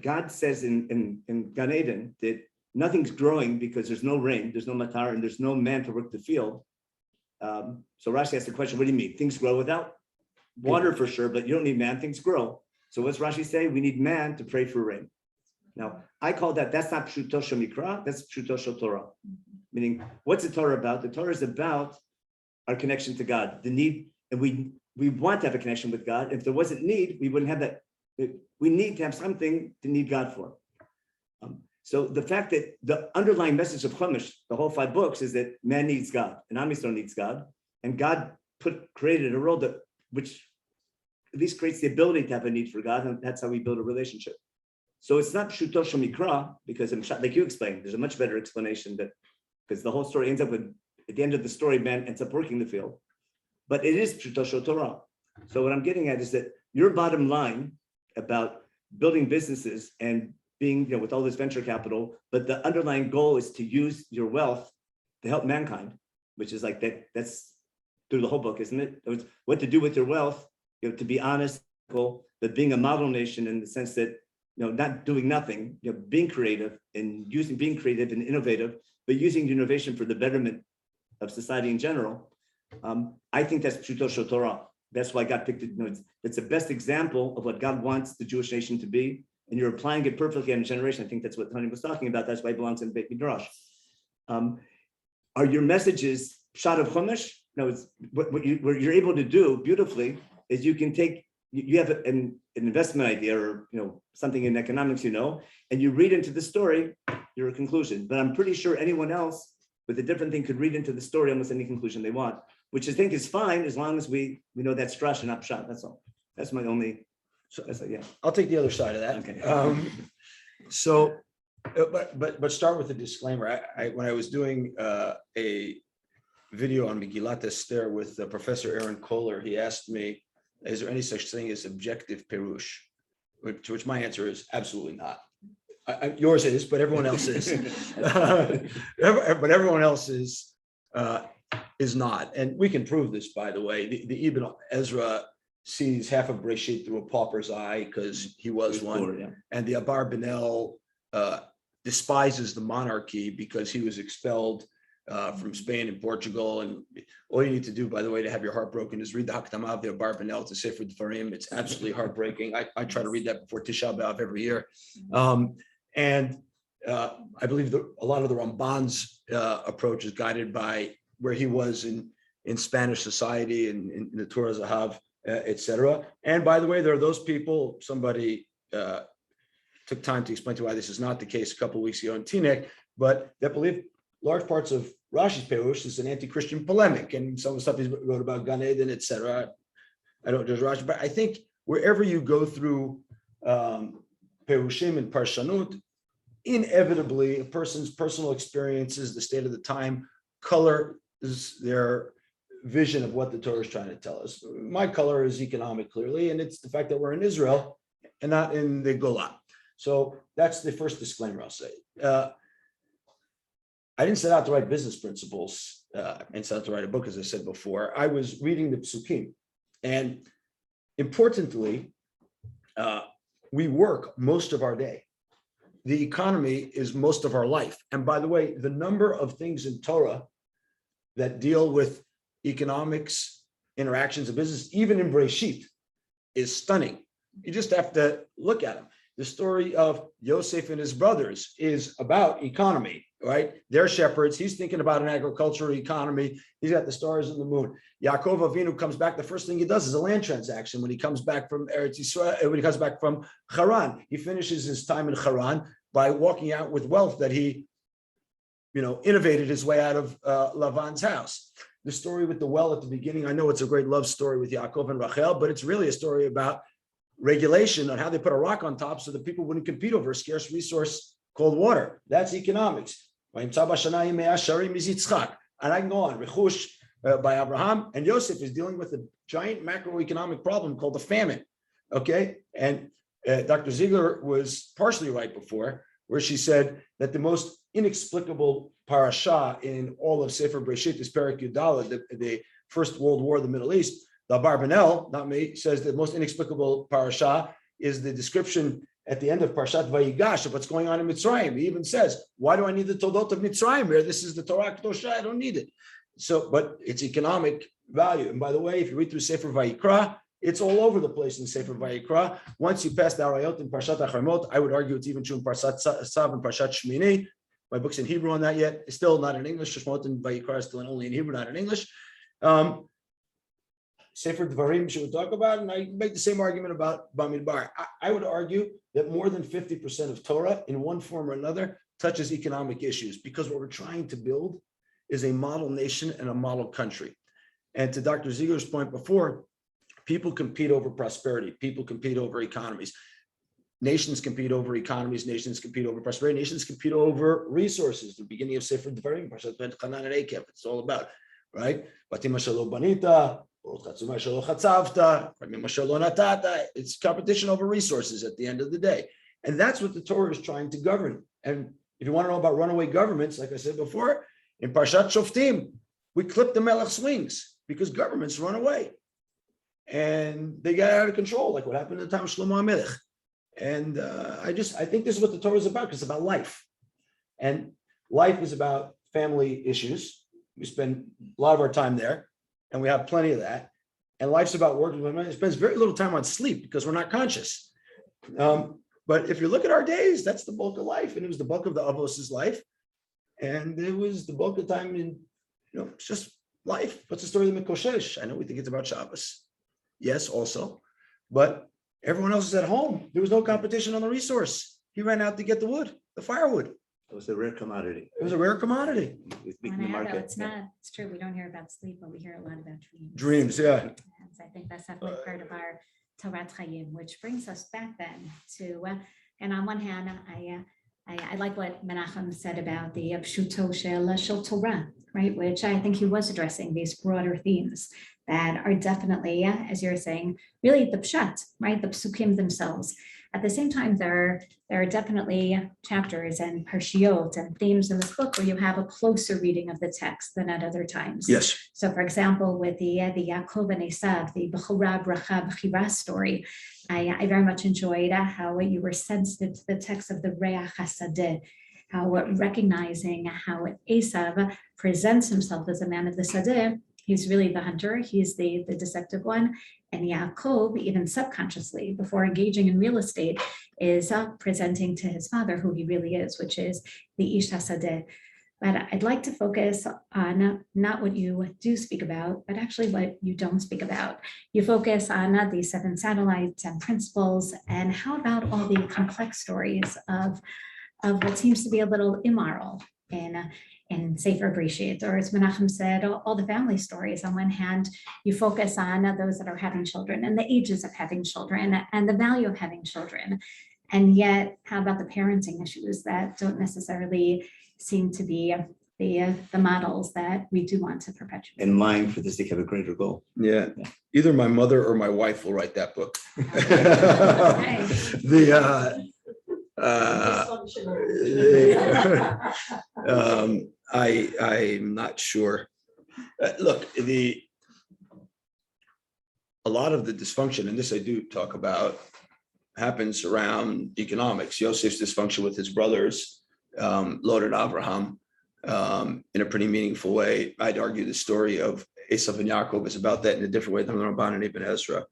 God says in Gan Eden that nothing's growing because there's no rain, there's no matar, and there's no man to work the field. So Rashi asks the question, what do you mean? Things grow without water for sure, but you don't need man, things grow. So what's Rashi say? We need man to pray for rain. Now, I call that's not Pshuto Shel Mikra, that's Pshuto Shel Torah. Meaning, what's the Torah about? The Torah is about our connection to God, the need, and we want to have a connection with God. If there wasn't need, we wouldn't have that We need to have something to need God for. So the fact that the underlying message of Chumash, the whole 5 books, is that man needs God and Am Yisrael needs God, and God created a world that which at least creates the ability to have a need for God, and that's how we build a relationship. So it's not Shuto Shemikra, because like you explained, there's a much better explanation that because the whole story ends up with, at the end of the story, man ends up working the field. But it is Shuto Torah. So what I'm getting at is that your bottom line about building businesses and being, with all this venture capital, but the underlying goal is to use your wealth to help mankind, which is like that's through the whole book, isn't it? It's what to do with your wealth, to be honest, but being a model nation in the sense that, not doing nothing, being creative and being creative and innovative, but using innovation for the betterment of society in general. I think that's Pshuto Shel Torah. That's why God picked it. It's the best example of what God wants the Jewish nation to be. And you're applying it perfectly in a generation. I think that's what Tony was talking about. That's why it belongs in Beit Midrash. Are your messages Pshat of Chumash? No, it's what you're able to do beautifully is you can take, you have an investment idea or something in economics, and you read into the story your conclusion. But I'm pretty sure anyone else with a different thing could read into the story almost any conclusion they want, which I think is fine as long as we know that's Drash and not Pshat. That's all. That's my only. Yeah. I'll take the other side of that. Okay. But start with a disclaimer. When I was doing a video on Megillat Esther with Professor Aaron Kohler, he asked me, is there any such thing as objective Perush? To which my answer is absolutely not. Yours is, but everyone else is. But everyone else is not. And we can prove this, by the way. The Ibn Ezra sees half of BEREISHIT through a pauper's eye because he was one. Poor, yeah. And the Abarbanel despises the monarchy because he was expelled from Spain and Portugal. And all you need to do, by the way, to have your heart broken is read the Hakdamah of the Abarbanel to Sefer Dvarim. It's absolutely heartbreaking. I try to read that before Tisha B'Av every year. And I believe a lot of the Ramban's approach is guided by where he was in Spanish society and in the Torah Zahav, etc. And by the way, there are those people, somebody took time to explain to why this is not the case a couple of weeks ago in Teaneck, but that believe large parts of Rashi's Perush is an anti-Christian polemic, and some of the stuff he wrote about Gan Eden, etc. I don't judge Rashi, but I think wherever you go through Perushim and Parshanut, inevitably a person's personal experiences, the state of the time, color is their vision of what the Torah is trying to tell us. My color is economic, clearly, and it's the fact that we're in Israel and not in the Golan. So that's the first disclaimer I'll say. I didn't set out to write business principles and set out to write a book, as I said before. I was reading the Psukim, and importantly, we work most of our day. The economy is most of our life. And by the way, the number of things in Torah that deal with economics, interactions of business, even in BEREISHIT, is stunning. You just have to look at them. The story of Yosef and his brothers is about economy, right? They're shepherds. He's thinking about an agricultural economy. He's got the stars and the moon. Yaakov Avinu comes back. The first thing he does is a land transaction when he comes back from Eretz Yisrael, when he comes back from Haran. He finishes his time in Haran by walking out with wealth that he, innovated his way out of Lavan's house. The story with the well at the beginning, I know it's a great love story with Yaakov and Rachel, but it's really a story about regulation on how they put a rock on top so that people wouldn't compete over a scarce resource called water. That's economics. And I can go on. Rechush by Abraham, and Yosef is dealing with a giant macroeconomic problem called the famine. Okay, and Dr. Ziegler was partially right before, where she said that the most inexplicable parasha in all of Sefer BEREISHIT is Perek Yudalad, the First World War of the Middle East. The Barbanel, not me, says the most inexplicable parasha is the description at the end of Parshat Vayigash of what's going on in Mitzrayim. He even says, why do I need the Toldot of Mitzrayim here? This is the Torah Kedosha, I don't need it. So, but it's economic value. And by the way, if you read through Sefer Vayikra, it's all over the place in Sefer Vayikra. Once you pass the Arayot in Parshat Acharmot, I would argue it's even true in Parshat Sav and Parshat Shmini. My book's in Hebrew on that yet. It's still not in English. Shemot and Vayikra is still only in Hebrew, not in English. Sefer Dvarim should we talk about? And I make the same argument about Bamidbar. I would argue that more than 50% of Torah in one form or another touches economic issues, because what we're trying to build is a model nation and a model country. And to Dr. Ziegler's point before, people compete over prosperity. People compete over economies. Nations compete over economies. Nations compete over prosperity. Nations compete over resources. The beginning of Sefer Dvarim, it's all about, right? It's competition over resources at the end of the day. And that's what the Torah is trying to govern. And if you want to know about runaway governments, like I said before, in Parshat Shoftim, we clip the Melech's wings because governments run away. And they got out of control, like what happened in the time of Shlomo HaMelech. And I think this is what the Torah is about, because it's about life. And life is about family issues. We spend a lot of our time there, and we have plenty of that. And life's about work. It spends very little time on sleep because we're not conscious. But if you look at our days, that's the bulk of life. And it was the bulk of the Avos' life. And it was the bulk of time in, it's just life. What's the story of the Mikoshesh? I know we think it's about Shabbos. Yes, also. But everyone else is at home. There was no competition on the resource. He ran out to get the wood, the firewood. It was a rare commodity. It was a rare commodity. It's big in the market. It's not, it's true. We don't hear about sleep, but we hear a lot about dreams. Dreams, yeah. And I think that's definitely part of our Torah Chaim, which brings us back then to, and on one hand, I like what Menachem said about the Pshuto Shel Torah, right? Which I think he was addressing these broader themes that are definitely, as you're saying, really the pshat, right? The psukim themselves. At the same time, there are definitely chapters and parshiot and themes in this book where you have a closer reading of the text than at other times. Yes. So, for example, with the Yaakov and Esav, the Bechora Bracha Bechira story, I very much enjoyed how you were sensitive to the text of the Reach HaSadeh, how recognizing how Esav presents himself as a man of the Sadeh. He's really the hunter, he's the deceptive one. And Yaakov, even subconsciously, before engaging in real estate, is presenting to his father who he really is, which is the Ish HaSadeh. But I'd like to focus on not what you do speak about, but actually what you don't speak about. You focus on the 7 satellites and principles, and how about all the complex stories of what seems to be a little immoral in Sefer BEREISHIT, or as Menachem said, all the family stories. On one hand, you focus on those that are having children and the ages of having children and the value of having children. And yet, how about the parenting issues that don't necessarily seem to be the models that we do want to perpetuate? In mind for the sake of a greater goal. Yeah. Either my mother or my wife will write that book. I'm not sure. Look, a lot of the dysfunction, and this I do talk about, happens around economics. Yosef's dysfunction with his brothers, Lot and Abraham, in a pretty meaningful way. I'd argue the story of Esav and Yaakov is about that in a different way than the Ramban and Ibn Ezra.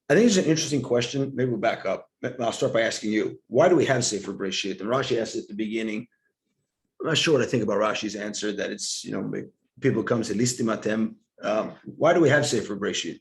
I think it's an interesting question. Maybe we'll back up. I'll start by asking you, why do we have Sefer BEREISHIT? And Rashi asked at the beginning. I'm not sure what I think about Rashi's answer, that it's, people come and say, listimatem. Why do we have Sefer BEREISHIT?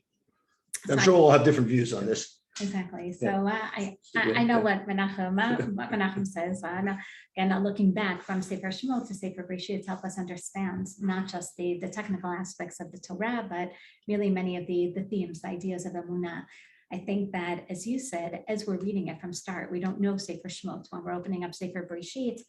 I'm sure we'll have different views on this. Exactly. So I know what Menachem says. Again, looking back from Sefer Shemot to Sefer BEREISHIT, help us understand not just the technical aspects of the Torah, but really many of the themes, the ideas of Emunah. I think that, as you said, as we're reading it from start, we don't know Sefer Shemot. When we're opening up Sefer BEREISHIT,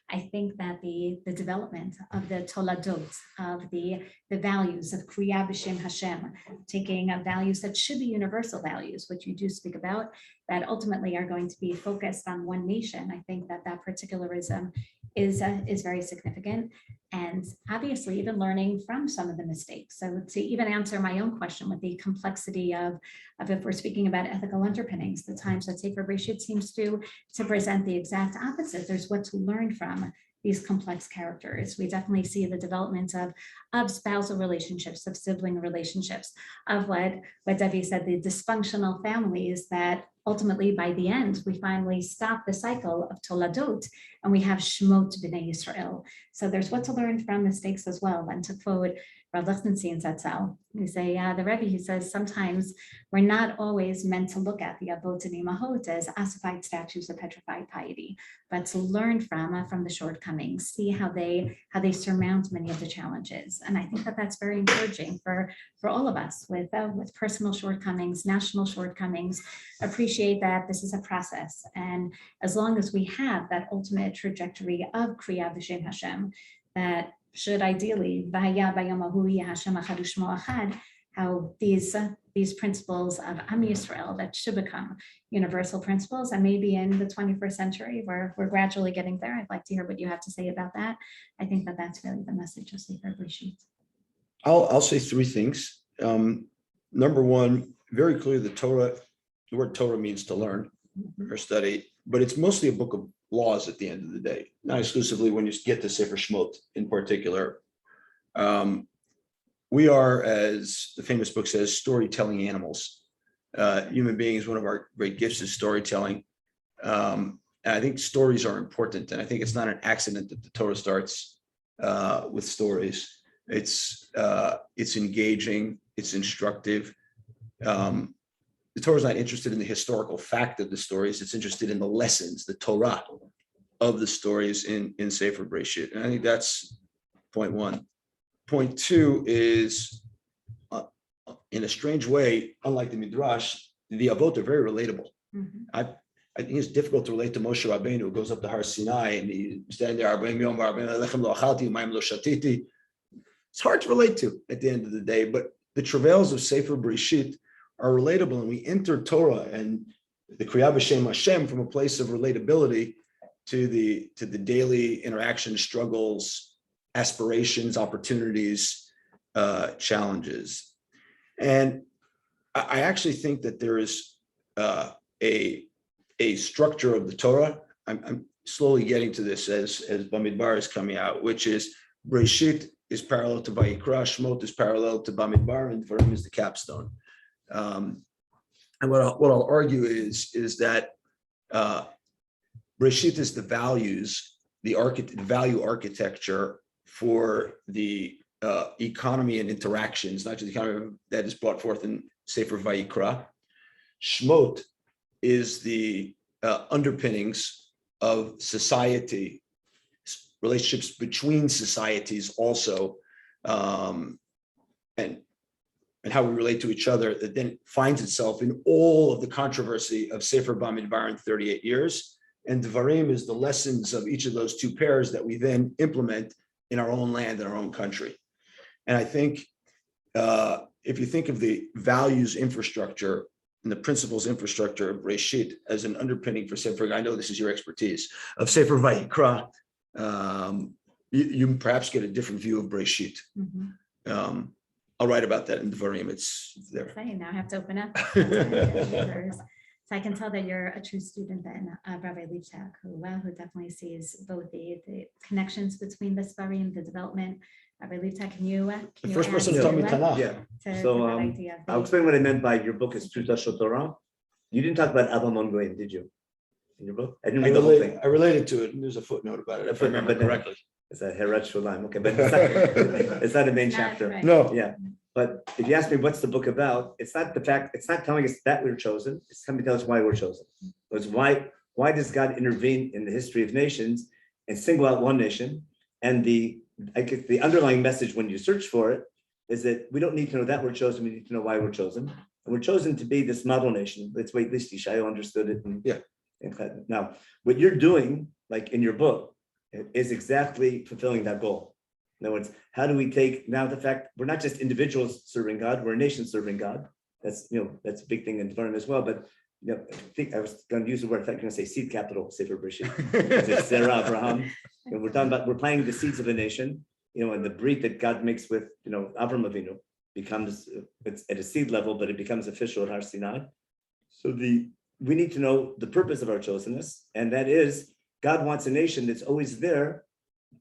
I think that the development of the toladot, of the values of Kriya B'Shem Hashem, taking values that should be universal values, which you do speak about, that ultimately are going to be focused on one nation. I think that particularism is very significant. And obviously even learning from some of the mistakes. So to even answer my own question with the complexity of if we're speaking about ethical underpinnings, the times that Sefer BEREISHIT seems to present the exact opposite. There's what to learn from these complex characters. We definitely see the development of spousal relationships, of sibling relationships, of what Devi said, the dysfunctional families that ultimately by the end, we finally stop the cycle of toladot and we have shmot b'nei Yisrael. So there's what to learn from mistakes as well. And to quote Rav Lichtenstein said so. He say, the Rebbe, he says, sometimes we're not always meant to look at the Avot and Imahot as ossified statues of petrified piety, but to learn from the shortcomings, see how they surmount many of the challenges. And I think that that's very encouraging for all of us with personal shortcomings, national shortcomings. Appreciate that this is a process, and as long as we have that ultimate trajectory of Kriya B'Shem Hashem, that should ideally, how these principles of Am Yisrael that should become universal principles, and maybe in the 21st century we're gradually getting there. I'd like to hear what you have to say about that. I think that that's really the message of SEFER BEREISHIT. I'll say three things. Number one, very clearly the word Torah means to learn or study, but it's mostly a book of laws at the end of the day, not exclusively when you get to Sefer Shmot in particular. We are, as the famous book says, storytelling animals. Human beings, one of our great gifts is storytelling. And I think stories are important. And I think it's not an accident that the Torah starts with stories. It's engaging, it's instructive. The Torah is not interested in the historical fact of the stories. It's interested in the lessons, the Torah of the stories in Sefer BEREISHIT. And I think that's point one. Point two is, in a strange way, unlike the Midrash, the Avot are very relatable. Mhm. I think it's difficult to relate to Moshe Rabbeinu, who goes up to Har Sinai and he's standing there. It's hard to relate to at the end of the day, but the travails of Sefer BEREISHIT are relatable, and we enter Torah and the Kriya B'Shem Hashem from a place of relatability to the daily interaction, struggles, aspirations, opportunities, challenges. And I actually think that there is a structure of the Torah. I'm slowly getting to this as Bamidbar is coming out, which is BEREISHIT is parallel to Vayikra, Shmot is parallel to Bamidbar, and Dvarim is the capstone. And what I'll argue is that BEREISHIT is the values, the value architecture for the economy and interactions, not just the economy that is brought forth in Sefer Vayikra. Shmot is the underpinnings of society, relationships between societies also, and how we relate to each other, that then finds itself in all of the controversy of Sefer Bamidbar in 38 years. And Dvarim is the lessons of each of those two pairs that we then implement in our own land, in our own country. And I think if you think of the values infrastructure and the principles infrastructure of BEREISHIT as an underpinning for Sefer, I know this is your expertise, of Sefer Vayikra, you perhaps get a different view of BEREISHIT. Mhm. I'll write about that in Dvarim. It's there. Exciting. Now I have to open up. So I can tell that you're a true student then, Rabbi Liebstak, who definitely sees both the connections between the Svarim, the development. Rabbi Liebstak, can you The first add person to tell me Tanakh. Yeah. to So, that idea of I'll explain what I meant by your book is Pshuta Shel Torah. You didn't talk about Avamon Goyim, did you? In your book? I didn't read the whole thing. I related to it, and there's a footnote about it, if I remember correctly. It's a Herat Shulam. Okay, but it's not a main Not chapter. right. No, Yeah, but if you ask me what's the book about, it's not telling us that we're chosen. It's coming to tell us why we're chosen. It's why does God intervene in the history of nations and single out one nation? And the underlying message when you search for it is that we don't need to know that we're chosen. We need to know why we're chosen. And we're chosen to be this model nation. That's why at least Yeshayahu understood it. And, Yeah. Now, what you're doing, like in your book, is exactly fulfilling that goal. In other words, how do we take now the fact we're not just individuals serving God, we're a nation serving God. That's a big thing in Dvarim as well. But I think I was going to use the word. I thought you were going to say seed capital, Sefer BEREISHIT. It's Sarah, Abraham. We're planting the seeds of a nation. And the breed that God makes with Avram Avinu becomes it's at a seed level, but it becomes official at Har Sinai. So we need to know the purpose of our chosenness, and that is God wants a nation that's always there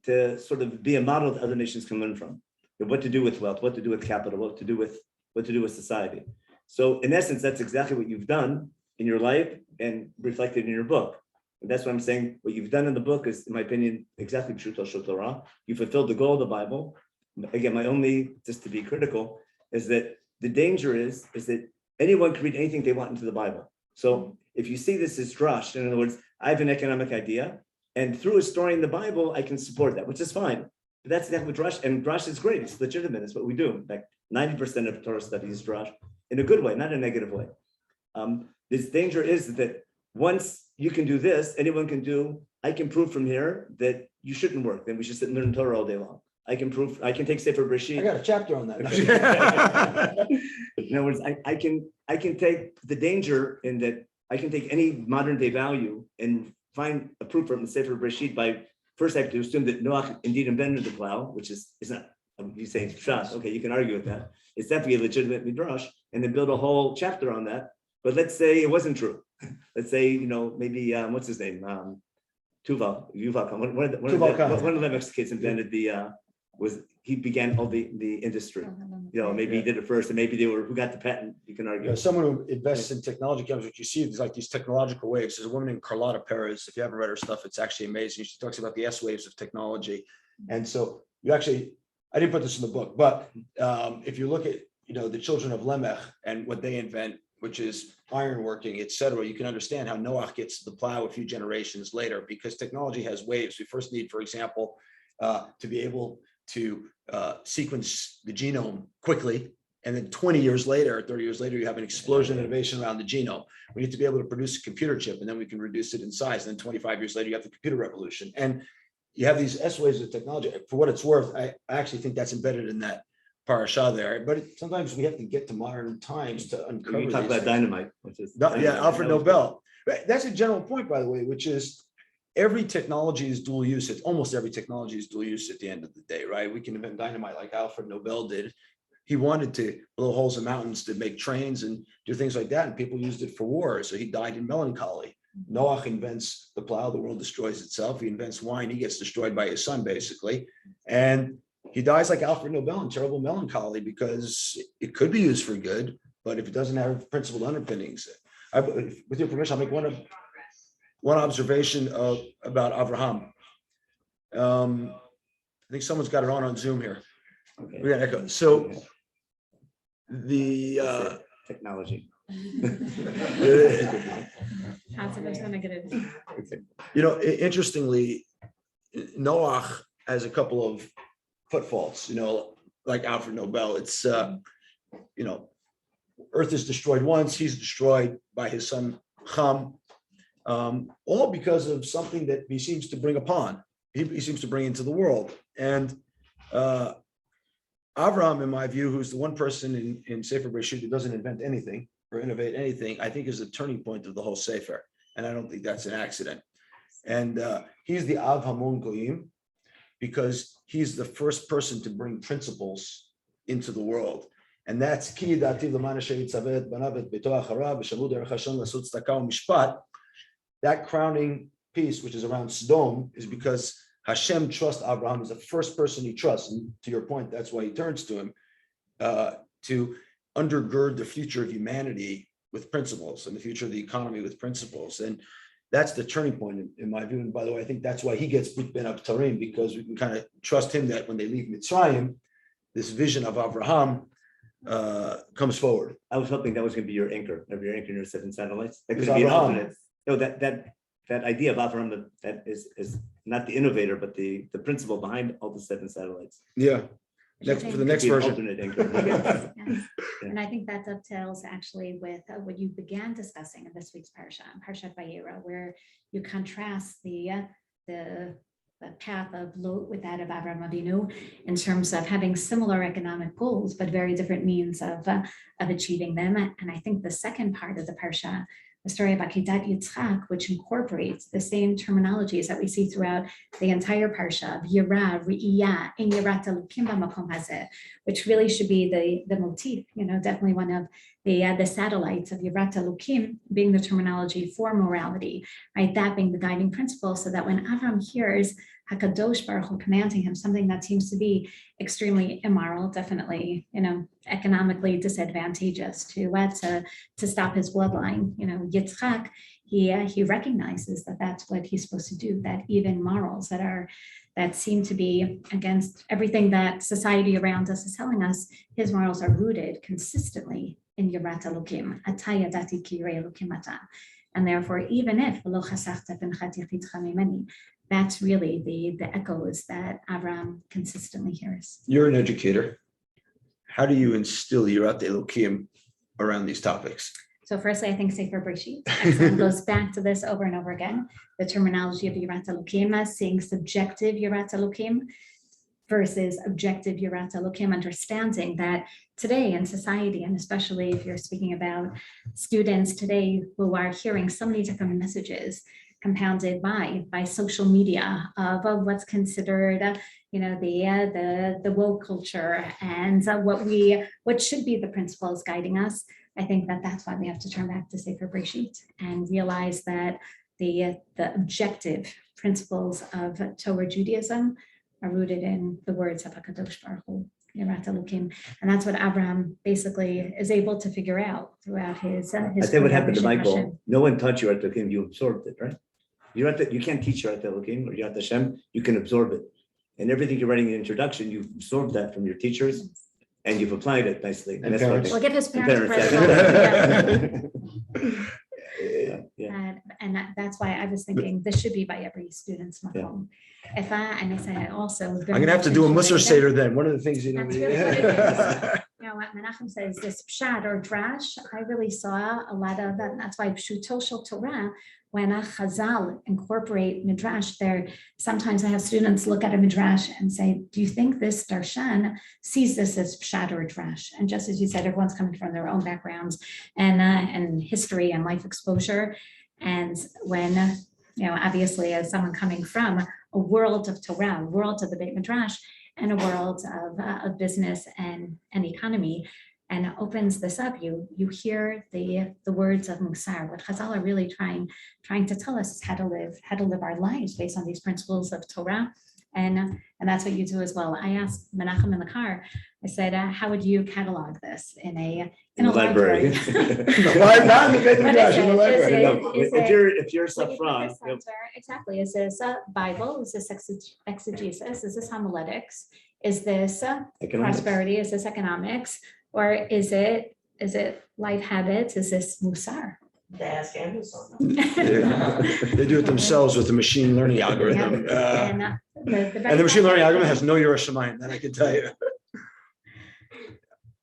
to sort of be a model that other nations can learn from. What to do with wealth, what to do with capital, what to do with society. So in essence, that's exactly what you've done in your life and reflected in your book. And that's what I'm saying. What you've done in the book is, in my opinion, exactly Pshuta Shel Torah. You fulfilled the goal of the Bible. again, my only, just to be critical, is that the danger is that anyone can read anything they want into the Bible. So if you see this as drush, in other words, I have an economic idea, and through a story in the Bible, I can support that, which is fine. But that's not what drush, and drush is great. It's legitimate. It's what we do. In fact, 90% of Torah study is drush in a good way, not a negative way. This danger is that once you can do this, anyone can do. I can prove from here that you shouldn't work. Then we should sit and learn Torah all day long. I can prove. I can take SEFER I BEREISHIT. got a chapter on that. In other words, I can take the danger in that I can take any modern day value and find a proof from the SEFER BEREISHIT by first I have to assume that Noach indeed invented the plow, which is not. You say shas, okay, you can argue with that. It's definitely a legitimate midrash, and then build a whole chapter on that. But let's say it wasn't true. Let's say maybe what's his name, Yuval Khan. One of the Lemech's kids invented he began all the industry. Maybe he did it first, and maybe who got the patent. You can argue. Someone who invests in technology comes, what you see is like these technological waves. There's a woman named Carlotta Perez. If you haven't read her stuff, it's actually amazing. She talks about the S waves of technology. And so I didn't put this in the book, but if you look at, the children of Lemech and what they invent, which is ironworking, et cetera, you can understand how Noach gets to the plow a few generations later, because technology has waves. We first need, for example, to be able to sequence the genome quickly. And then 20 years later, 30 years later, you have an explosion of innovation around the genome. We need to be able to produce a computer chip, and then we can reduce it in size. And then 25 years later, you have the computer revolution. And you have these S waves of technology. For what it's worth, I actually think that's embedded in that parasha there. But sometimes we have to get to modern times to uncover. You talk about dynamite, which is Alfred Nobel. That's a general point, by the way, which is every technology is dual use. Almost every technology is dual use at the end of the day, right? We can invent dynamite like Alfred Nobel did. He wanted to blow holes in mountains to make trains and do things like that, and people used it for war. So he died in melancholy. Noach invents the plow, the world destroys itself. He invents wine, he gets destroyed by his son, basically. And he dies like Alfred Nobel in terrible melancholy, because it could be used for good, but if it doesn't have principled underpinnings. With your permission, I'll make one observation about Avraham. I think someone's got it on Zoom here. Okay. We got echo. So the technology. Interestingly, Noach has a couple of footfalls, like Alfred Nobel. It's Earth is destroyed once, he's destroyed by his son Ham, all because of something that he seems to bring upon, he seems to bring into the world. And Avraham, in my view, who's the one person in SEFER BEREISHIT who doesn't invent anything or innovate anything, I think is the turning point of the whole SEFER. And I don't think that's an accident. And he's the Av Hamon Goyim, because he's the first person to bring principles into the world. And that's Ki Da'ati L'man Asher Yitzavet Banav Et Beito Acharav V'Shamu Derech Hashem L'Asut Tzedakah U'Mishpat. That crowning piece, which is around Sodom, is because Hashem trusts Abraham as the first person he trusts. And to your point, that's why he turns to him to undergird the future of humanity with principles and the future of the economy with principles. And that's the turning point in my view. And by the way, I think that's why he gets Ben Abtarim, because we can kind of trust him that when they leave Mitzrayim, this vision of Avraham comes forward. I was hoping that was going to be your anchor in your 7 satellites. That could be an alternate. No, that idea of Avraham, that is not the innovator, but the principle behind all the 7 satellites. Yeah. For the next version. Yes. And I think that dovetails actually with what you began discussing in this week's Parshat Vayera, where you contrast the path of Lot with that of Avraham Avinu in terms of having similar economic goals, but very different means of achieving them. And I think the second part of the Parsha, the story about Kedat Yitzchak, which incorporates the same terminologies that we see throughout the entire Parsha of Yira, Re'iyah, and Yirat Elokim b'makom hazeh, which really should be the motif, definitely one of the satellites of Yirat Elokim being the terminology for morality, right? That being the guiding principle, so that when Avram hears Hakadosh Baruch Hu commanding him something that seems to be extremely immoral, definitely, economically disadvantageous to stop his bloodline. Yitzchak, he recognizes that that's what he's supposed to do, that even morals that seem to be against everything that society around us is telling us, his morals are rooted consistently in Yirat Elokim, Ata yadati ki yirei Elokim ata. And therefore, even if v'lo chasachta ben chatichitcha mimeni, that's really the echoes that Abraham consistently hears. You're an educator. How do you instill Yirat Elokim around these topics? So firstly, I think SEFER BEREISHIT goes back to this over and over again. The terminology of Yirat Elokim, seeing subjective Yirat Elokim versus objective Yirat Elokim, understanding that today in society, and especially if you're speaking about students today who are hearing so many different messages compounded by social media of what's considered the woke culture and what should be the principles guiding us. I think that's why we have to turn back to SEFER BEREISHIT and realize that the objective principles of Torah Judaism are rooted in the words of HaKadosh Baruch Hu, Yirat Elokim. And that's what Abraham basically is able to figure out throughout his I think what happened to Michael, Hashem. no one taught Yirat Elokim, you absorbed it, right? You can't teach Yirat Elokim or Yirat Hashem, you can absorb it. And everything you're writing in the introduction, you've absorbed that from your teachers and you've applied it nicely. And that's parents. We'll give his parents Parents, credit. yeah. And that's why I was thinking this should be by every student's makom. And I say also. I'm gonna have to do a Musar Seder then. One of the things That's really what it is. What Menachem says, this pshat or drash, I really saw a lot of that. And that's why Pshuto Shel Torah, when a Chazal incorporate midrash there, sometimes I have students look at a midrash and say, do you think this darshan sees this as pshat or drash? And just as you said, everyone's coming from their own backgrounds and history and life exposure. And when, obviously as someone coming from a world of Torah, a world of the Beit Midrash, and a world of business and economy, and it opens this up. You hear the words of Musar. What Chazal are really trying to tell us is how to live our lives based on these principles of Torah, and that's what you do as well. I asked Menachem in the car. I said, "How would you catalog this in a library?" Not in the Beit Midrash, in the library. No, if you're Safran, exactly. Is this Bible? Is this exegesis? Is this homiletics? Is this prosperity? Is this economics? Or is it life habits? Is this Musar? They ask Amazon. They do it themselves with the machine learning algorithm. And And the machine learning algorithm has no Yerushalayim, that I can tell you.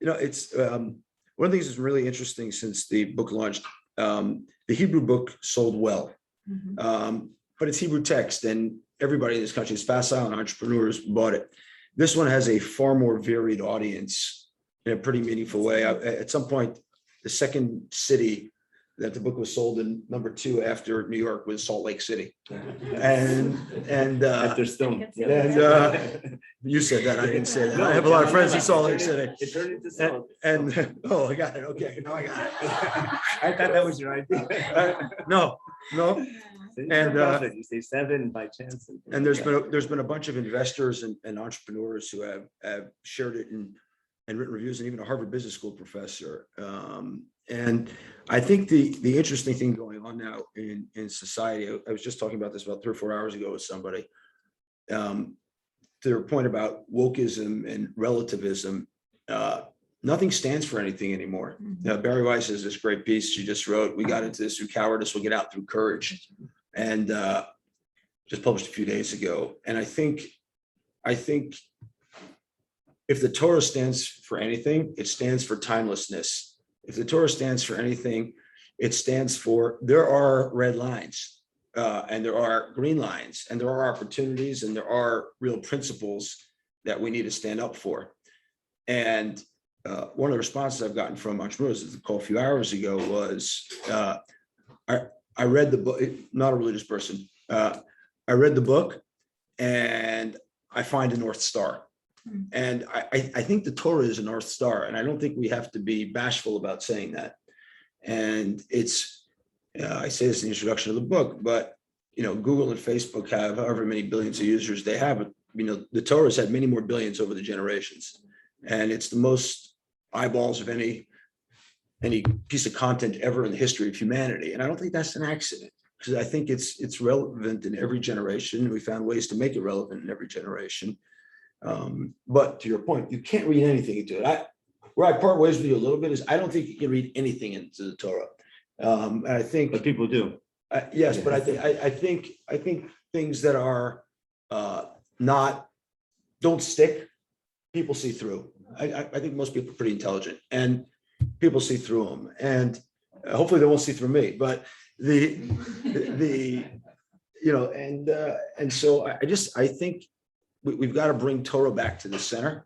It's one of the things that's really interesting since the book launched. The Hebrew book sold well, but it's Hebrew text, and everybody in this country is facile and entrepreneurs bought it. This one has a far more varied audience in a pretty meaningful way. At some point, the second city that the book was sold in, number 2 after New York, was Salt Lake City. And after Stone. you said that, I didn't say that. I have a lot of friends in Salt Lake City. It turned into Salt. And oh, I got it. Okay, now I got it. I thought that was your idea. No. And you say 7 by chance. And there's been a bunch of investors and entrepreneurs who have shared it and written reviews, and even a Harvard Business School professor. And I think the interesting thing going on now in society, I was just talking about this about 3 or 4 hours ago with somebody, to their point about wokeism and relativism, nothing stands for anything anymore. Barry Weiss has this great piece she just wrote. We got into this through cowardice, we'll get out through courage. And just published a few days ago. And I think if the Torah stands for anything, it stands for timelessness. If the Torah stands for anything, it stands for there are red lines and there are green lines and there are opportunities and there are real principles that we need to stand up for. And one of the responses I've gotten from entrepreneurs at the call a few hours ago was, I read the book, not a religious person. I read the book and I find a North Star. And I think the Torah is a North Star, and I don't think we have to be bashful about saying that. And it's, I say this in the introduction of the book, but Google and Facebook have however many billions of users they have, but the Torah's had many more billions over the generations. And it's the most eyeballs of any piece of content ever in the history of humanity. And I don't think that's an accident, because I think it's relevant in every generation. We found ways to make it relevant in every generation. But to your point, you can't read anything into it. Where I part ways with you a little bit is I don't think you can read anything into the Torah. And I think, But people do. yes, but I think things that are don't stick, people see through. I think most people are pretty intelligent, and people see through them, and hopefully they won't see through me. But and so I think we've got to bring Torah back to the center,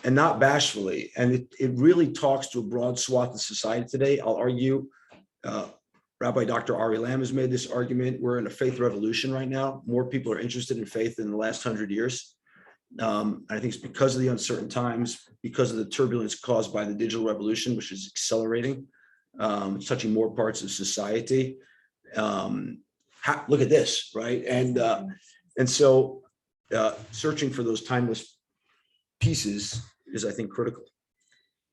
and not bashfully. And it really talks to a broad swath of society today. I'll argue. Rabbi Dr. Ari Lam has made this argument. We're in a faith revolution right now. More people are interested in faith in the last 100 years. I think it's because of the uncertain times, because of the turbulence caused by the digital revolution, which is accelerating, touching more parts of society. Look at this, right? And so searching for those timeless pieces is, I think, critical.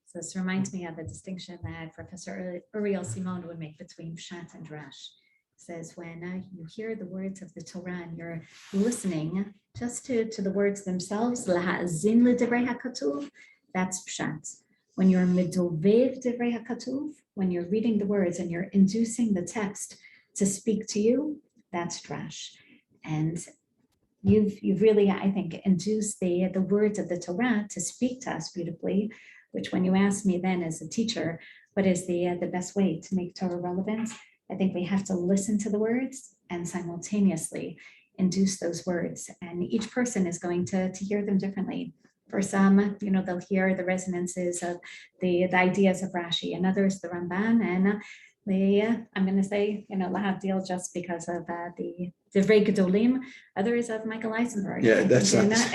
So this reminds me of the distinction that Professor Uriel Simon would make between Pshat and Drash. Says when you hear the words of the Torah and you're listening just to the words themselves, laha'azin l'divrei hakatuv, that's Pshat. When you're midovev divrei hakatuv, when you're reading the words and you're inducing the text to speak to you, that's Drash. And you've really, I think, induced the words of the Torah to speak to us beautifully, which when you ask me then as a teacher, what is the best way to make Torah relevant? I think we have to listen to the words and simultaneously induce those words. And each person is going to hear them differently. For some, they'll hear the resonances of the ideas of Rashi, and others the Ramban, and I'm going to say, lahavdil, just because of the Divrei Gedolim, others of Michael Eisenberg. Yeah, that's nice.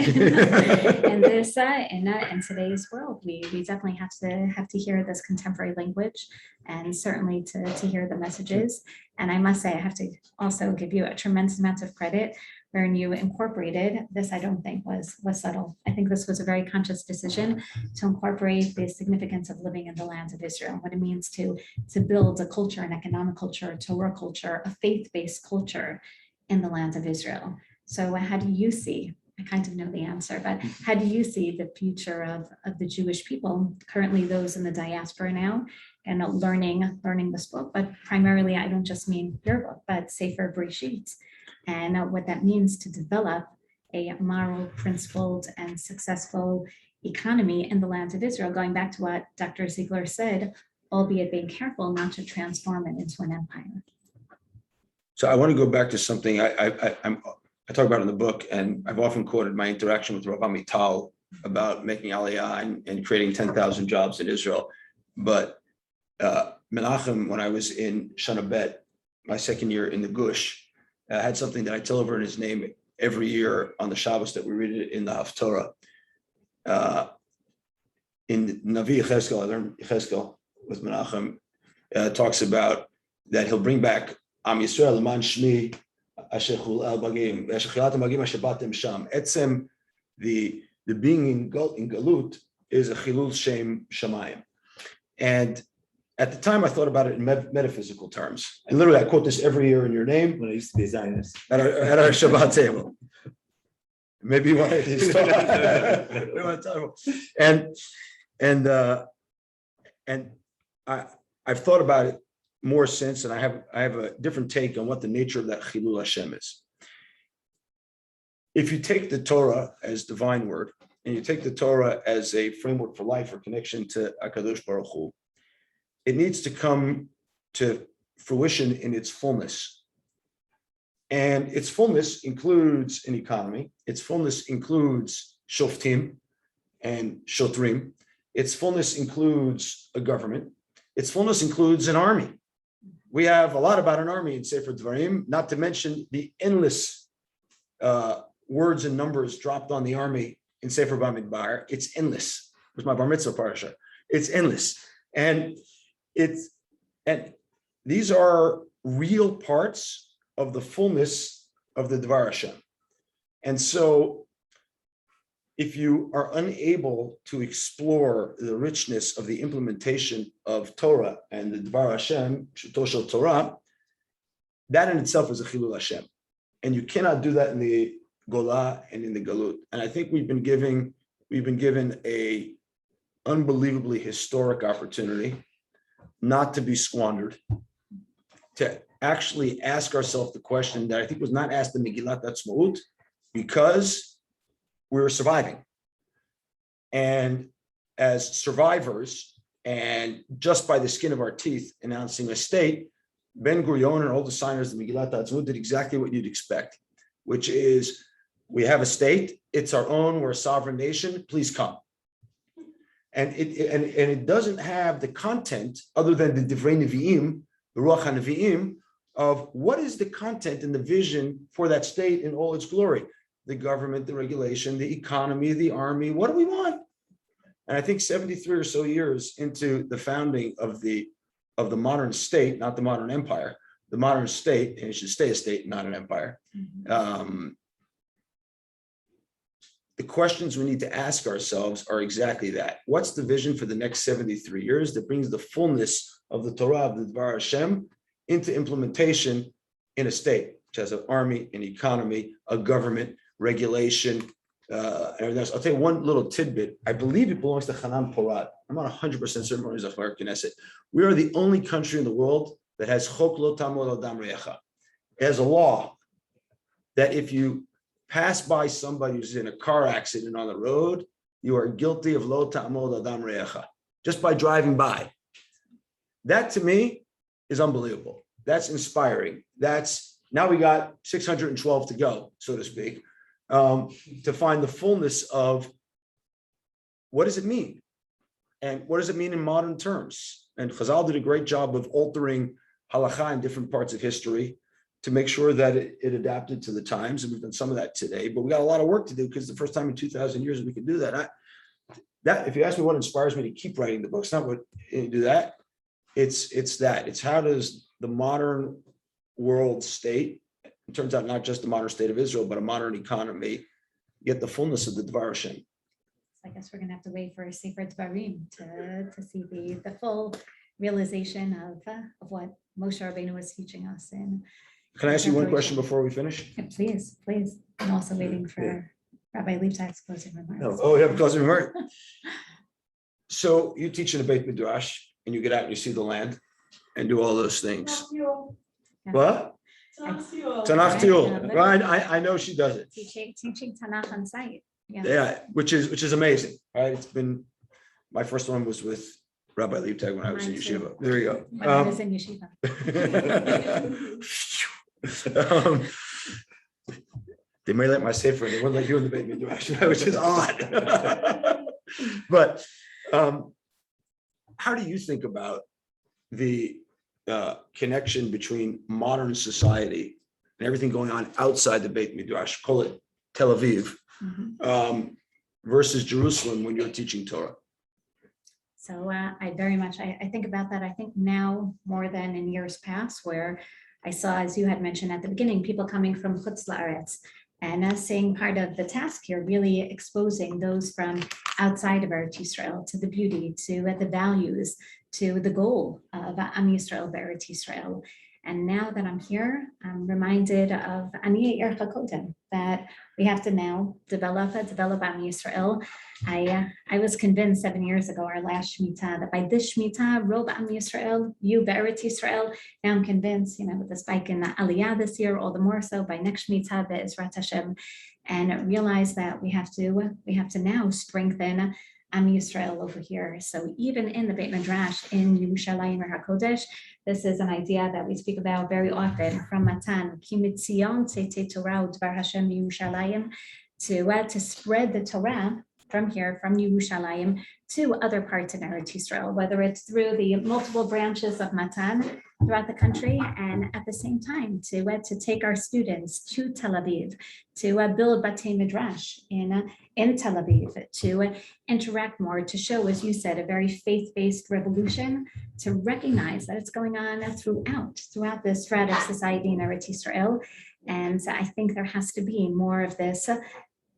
In today's world, we definitely have to hear this contemporary language, and certainly to hear the messages. And I must say, I have to also give you a tremendous amount of credit wherein you incorporated this. I don't think was subtle. I think this was a very conscious decision to incorporate the significance of living in the land of Israel, what it means to build a culture, an economic culture, a Torah culture, a faith-based culture in the land of Israel. So how do you see, I kind of know the answer, but how do you see the future of the Jewish people, currently those in the diaspora now, and learning this book, but primarily I don't just mean your book, but SEFER BEREISHIT, and what that means to develop a moral, principled, and successful economy in the land of Israel, going back to what Dr. Ziegler said, albeit being careful not to transform it into an empire. So I want to go back to something I talk about in the book, and I've often quoted my interaction with Rav Amital about making Aliyah and creating 10,000 jobs in Israel. But Menachem, when I was in Shana Bet, my second year in the Gush, had something that I tell over in his name every year on the Shabbos that we read it in the Haftorah. In Navi Yechezkel, I learned Yechezkel with Menachem, talks about that he'll bring back Am Yisrael L'man Shmi Asher Chul El Bagim Asher Chilat Bagim Asher Batem Sham. Etzem, the being in Galut is a Chilul Shem Shamayim. And at the time, I thought about it in metaphysical terms. And literally, I quote this every year in your name. When I used to be a Zionist. At our Shabbat table. Maybe you want to talk. And I've thought about it more since, and I have a different take on what the nature of that Chilul Hashem is. If you take the Torah as divine word, and you take the Torah as a framework for life or connection to HaKadosh Baruch Hu, it needs to come to fruition in its fullness. And its fullness includes an economy. Its fullness includes shoftim and shotrim. Its fullness includes a government. Its fullness includes an army. We have a lot about an army in Sefer Dvarim, not to mention the endless words and numbers dropped on the army in Sefer Bamidbar. It's endless. It was my bar mitzvah parasha. It's endless. And these are real parts of the fullness of the Dvar Hashem. And so if you are unable to explore the richness of the implementation of Torah and the Dvar Hashem, Shetoshel Torah, that in itself is a Chilul Hashem. And you cannot do that in the Golah and in the Galut. And I think we've been given a unbelievably historic opportunity not to be squandered, to actually ask ourselves the question that I think was not asked in Megillat Atzmaut, because we were surviving. And as survivors, and just by the skin of our teeth announcing a state, Ben Gurion and all the signers of Megillat Atzmaut did exactly what you'd expect, which is we have a state, it's our own, we're a sovereign nation, please come. And it doesn't have the content other than the Divrei Nevi'im, the Ruach HaNevi'im, of what is the content and the vision for that state in all its glory. The government, the regulation, the economy, the army, what do we want? And I think 73 or so years into the founding of the modern state, not the modern empire, the modern state, and it should stay a state, not an empire. The questions we need to ask ourselves are exactly that. What's the vision for the next 73 years that brings the fullness of the Torah of the Dvar Hashem into implementation in a state, which has an army, an economy, a government, regulation, and everything else. I'll tell you one little tidbit. I believe it belongs to Hanan Porat. I'm not 100% certain when he's a Chvar Knesset. We are the only country in the world that has Chok Lo Tamod Adam Re'echa. It has a law that if you pass by somebody who's in a car accident on the road, you are guilty of Lo Ta'amod Adam Re'echa, just by driving by. That to me is unbelievable. That's inspiring. Now we got 612 to go, so to speak, to find the fullness of what does it mean? And what does it mean in modern terms? And Chazal did a great job of altering halakha in different parts of history to make sure that it adapted to the times. And we've done some of that today, but we got a lot of work to do because the first time in 2,000 years we can do that. If you ask me what inspires me to keep writing the books, not what do that. It's how does the modern world state, it turns out not just the modern state of Israel, but a modern economy, get the fullness of the Dvar Hashem. I guess we're gonna have to wait for SEFER Dvarim to see the full realization of what Moshe Rabbeinu was teaching us. And Can I ask you one question before we finish? please, I'm also waiting for Rabbi Leibtag's closing remarks. Oh, you have a closing remark? So you teach in a Beit Midrash and you get out and you see the land and do all those things. What? Tanakh Tiyul. Right, I know she does it. Teaching Tanakh on site. Yeah, which is amazing, right? It's been, my first one was with Rabbi Leibtag when I was in Mine too. yeshiva. There you go. When I was in yeshiva. They may let my sefer, they wouldn't let you in the Beit Midrash, which is odd. But how do you think about the connection between modern society and everything going on outside the Beit Midrash, call it Tel Aviv, versus Jerusalem when you're teaching Torah? So I very much, I think about that. I think now more than in years past, where I saw, as you had mentioned at the beginning, people coming from Chutz La'aretz and seeing part of the task here, really exposing those from outside of Eretz Yisrael to the beauty, to the values, to the goal of Am Yisrael, Eretz Yisrael. And now that I'm here, I'm reminded of Ani Ercha Kotem, that we have to now develop Am Yisrael. I was convinced 7 years ago, our last Shemitah, that by this Shemitah, Rob Am Yisrael, you Eretz Yisrael. Now I'm convinced, with the spike in the Aliyah this year, all the more so by next Shemitah, Be'ezrat Hashem, and realize that we have to now strengthen Am Yisrael over here. So even in the Beit Midrash in Yerushalayim or HaKodesh, this is an idea that we speak about very often from Matan, Ki mitzion tzeitzei Torah u'dvar Hashem Yerushalayim, to spread the Torah from here, from Yerushalayim to other parts of Eretz Yisrael, whether it's through the multiple branches of Matan throughout the country, and at the same time to take our students to Tel Aviv, to build Batei Midrash in Tel Aviv, to interact more, to show, as you said, a very faith-based revolution, to recognize that it's going on throughout this strata of society in Eretz Yisrael. And I think there has to be more of this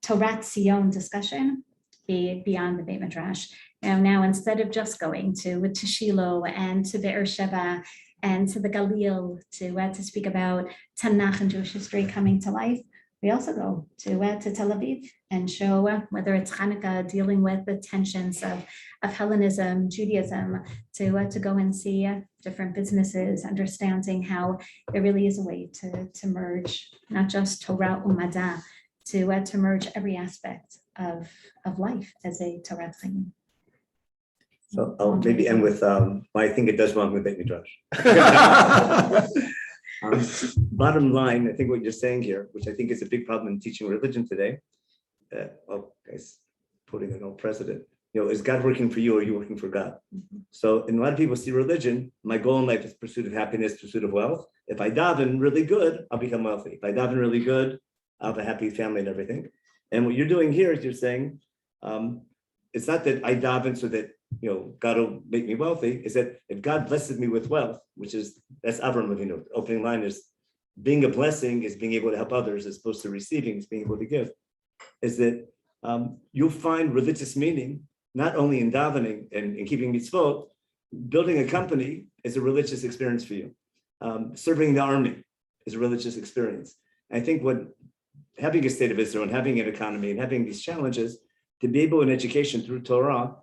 Torah Zion discussion beyond the Beit Midrash. Now instead of just going to Shiloh and to Beersheba and to the Galil to speak about Tanakh and Jewish history coming to life, we also go to Tel Aviv and show whether it's Hanukkah dealing with the tensions of Hellenism, Judaism, to go and see different businesses, understanding how there really is a way to merge not just Torah Umada, to merge every aspect of life as a Torah Chaim. So I'll maybe end with why I think it does wrong with Beit Midrash. Bottom line, I think what you're saying here, which I think is a big problem in teaching religion today, guys, putting an old precedent, is God working for you or are you working for God? So, and a lot of people see religion, my goal in life is pursuit of happiness, pursuit of wealth. If I daven really good, I'll become wealthy. If I daven really good, I'll have a happy family and everything. And what you're doing here is you're saying, it's not that I daven so that God will make me wealthy, is that if God blesses me with wealth, that's Avram Avinu. The opening line is being a blessing is being able to help others as opposed to receiving is being able to give. Is that you'll find religious meaning not only in davening and keeping mitzvot. Building a company is a religious experience for you. Serving the army is a religious experience. And I think what having a state of Israel and having an economy and having these challenges, to be able in education through Torah,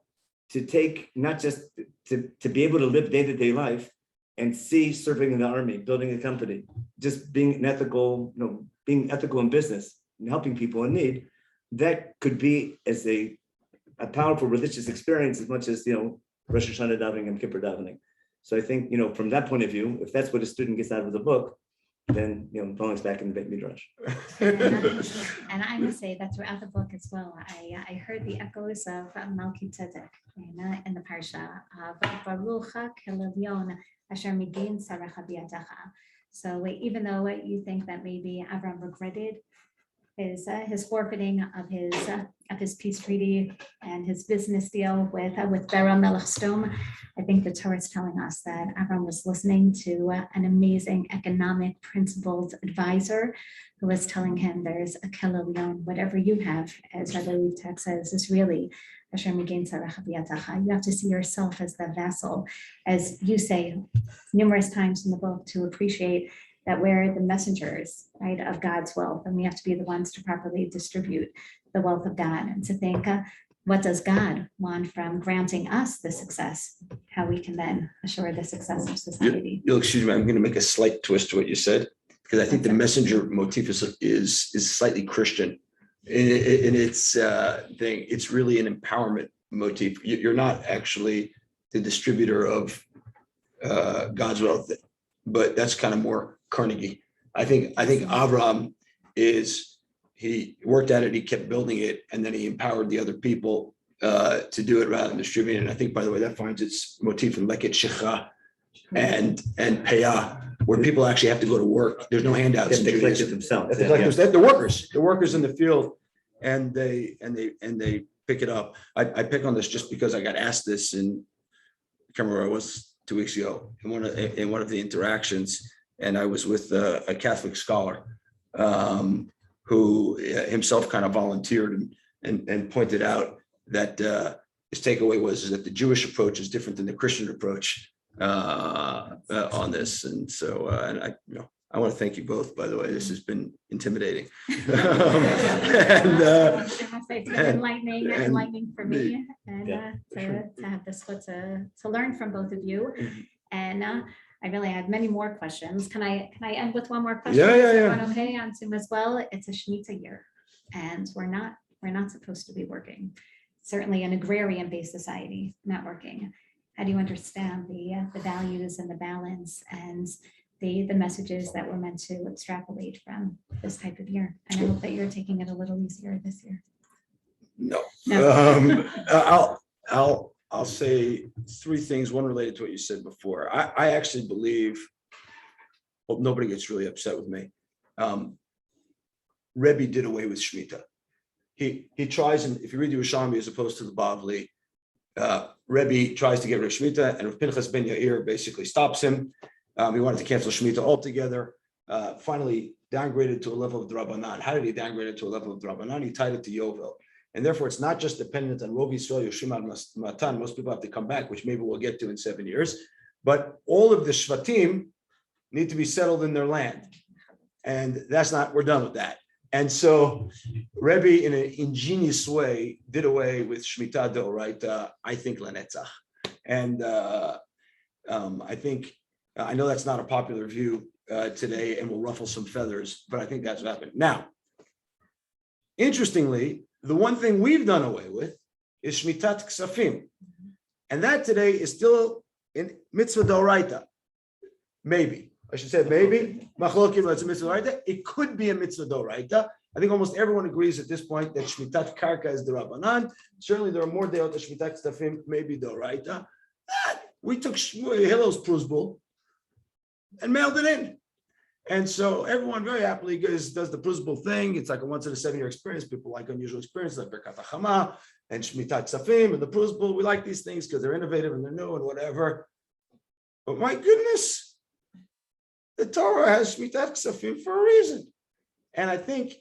to take not just to be able to live day-to-day life and see serving in the army, building a company, just being ethical, being ethical in business and helping people in need, that could be as a powerful religious experience as much as Rosh Hashanah davening and Kippur davening. So I think from that point of view, if that's what a student gets out of the book, then belongs back in the Beit Midrash. And I must say that throughout the book as well, I heard the echoes of Malki Tzedek in the parsha of Baruch Kelevyon Asher Migin Sarecha B'Yadecha. So even though you think that maybe Avram regretted his forfeiting of his peace treaty and his business deal with Bera Melech Stom, I think the Torah is telling us that Avram was listening to an amazing economic principled advisor who was telling him there's a kelelion, whatever you have, as Rabbi Litek says, is really Asher Migein Sarecha B'Yadecha. You have to see yourself as the vessel, as you say numerous times in the book, to appreciate that we're the messengers, right, of God's wealth, and we have to be the ones to properly distribute the wealth of God, and to think, what does God want from granting us the success, how we can then assure the success of society. You'll excuse me, I'm going to make a slight twist to what you said, because I think the messenger motif is slightly Christian in its thing. It's really an empowerment motif. You're not actually the distributor of God's wealth, but that's kind of more Carnegie. I think Avram he worked at it, he kept building it, and then he empowered the other people to do it rather than distributing it. And I think, by the way, that finds its motif in Leket Shecha and Peyah, where people actually have to go to work. There's no handouts. They collect it themselves. The workers in the field, and they pick it up. I pick on this just because I got asked this I can't remember where I was 2 weeks ago in one of the interactions, and I was with a Catholic scholar who himself kind of volunteered and pointed out that his takeaway was that the Jewish approach is different than the Christian approach on this. And so, I want to thank you both, by the way. This has been intimidating. It's been enlightening for me, and to have this to learn from both of you. And I really had many more questions. Can I end with one more question? Yeah. Okay, on Zoom as well. It's a Shemitah year, and we're not supposed to be working. Certainly an agrarian-based society, not working. How do you understand the values and the balance and the messages that we're meant to extrapolate from this type of year? And I hope that you're taking it a little easier this year. No. No. I'll say three things, one related to what you said before. I actually believe, hope nobody gets really upset with me. Rebbe did away with Shemitah. He tries, and if you read the Yerushalmi as opposed to the Bavli, Rebbe tries to get rid of Shemitah, and Pinchas ben Yair basically stops him. He wanted to cancel Shemitah altogether. Finally downgraded to a level of Drabanan. How did he downgrade it to a level of Drabanan? He tied it to Yovel. And therefore, it's not just dependent on Rov Yisrael, Yoshim al Matan. Most people have to come back, which maybe we'll get to in 7 years. But all of the Shvatim need to be settled in their land. And that's not, we're done with that. And so Rebbe, in an ingenious way, did away with Shemitah D'Oraita, I think, Lanetzach. And I think, I know that's not a popular view today and will ruffle some feathers, but I think that's what happened. Now, interestingly, the one thing we've done away with is Shmitat Ksafim. And that today is still in Mitzvah D'Oraita. Maybe. I should say maybe. Machlokim, it's a Mitzvah D'Oraita. It could be a Mitzvah D'Oraita. I think almost everyone agrees at this point that Shmitat Karka is the Rabbanan. Certainly there are more Deot that Shmitat Ksafim may be D'Oraita. We took Hillel's Prusbul and mailed it in. And so everyone very happily does the Prusbul thing. It's like a once in a 7 year experience. People like unusual experiences like Berkat HaChama and Shmitat Ksafim and the Prusbul. We like these things because they're innovative and they're new and whatever. But my goodness, the Torah has Shmitat Ksafim for a reason. And I think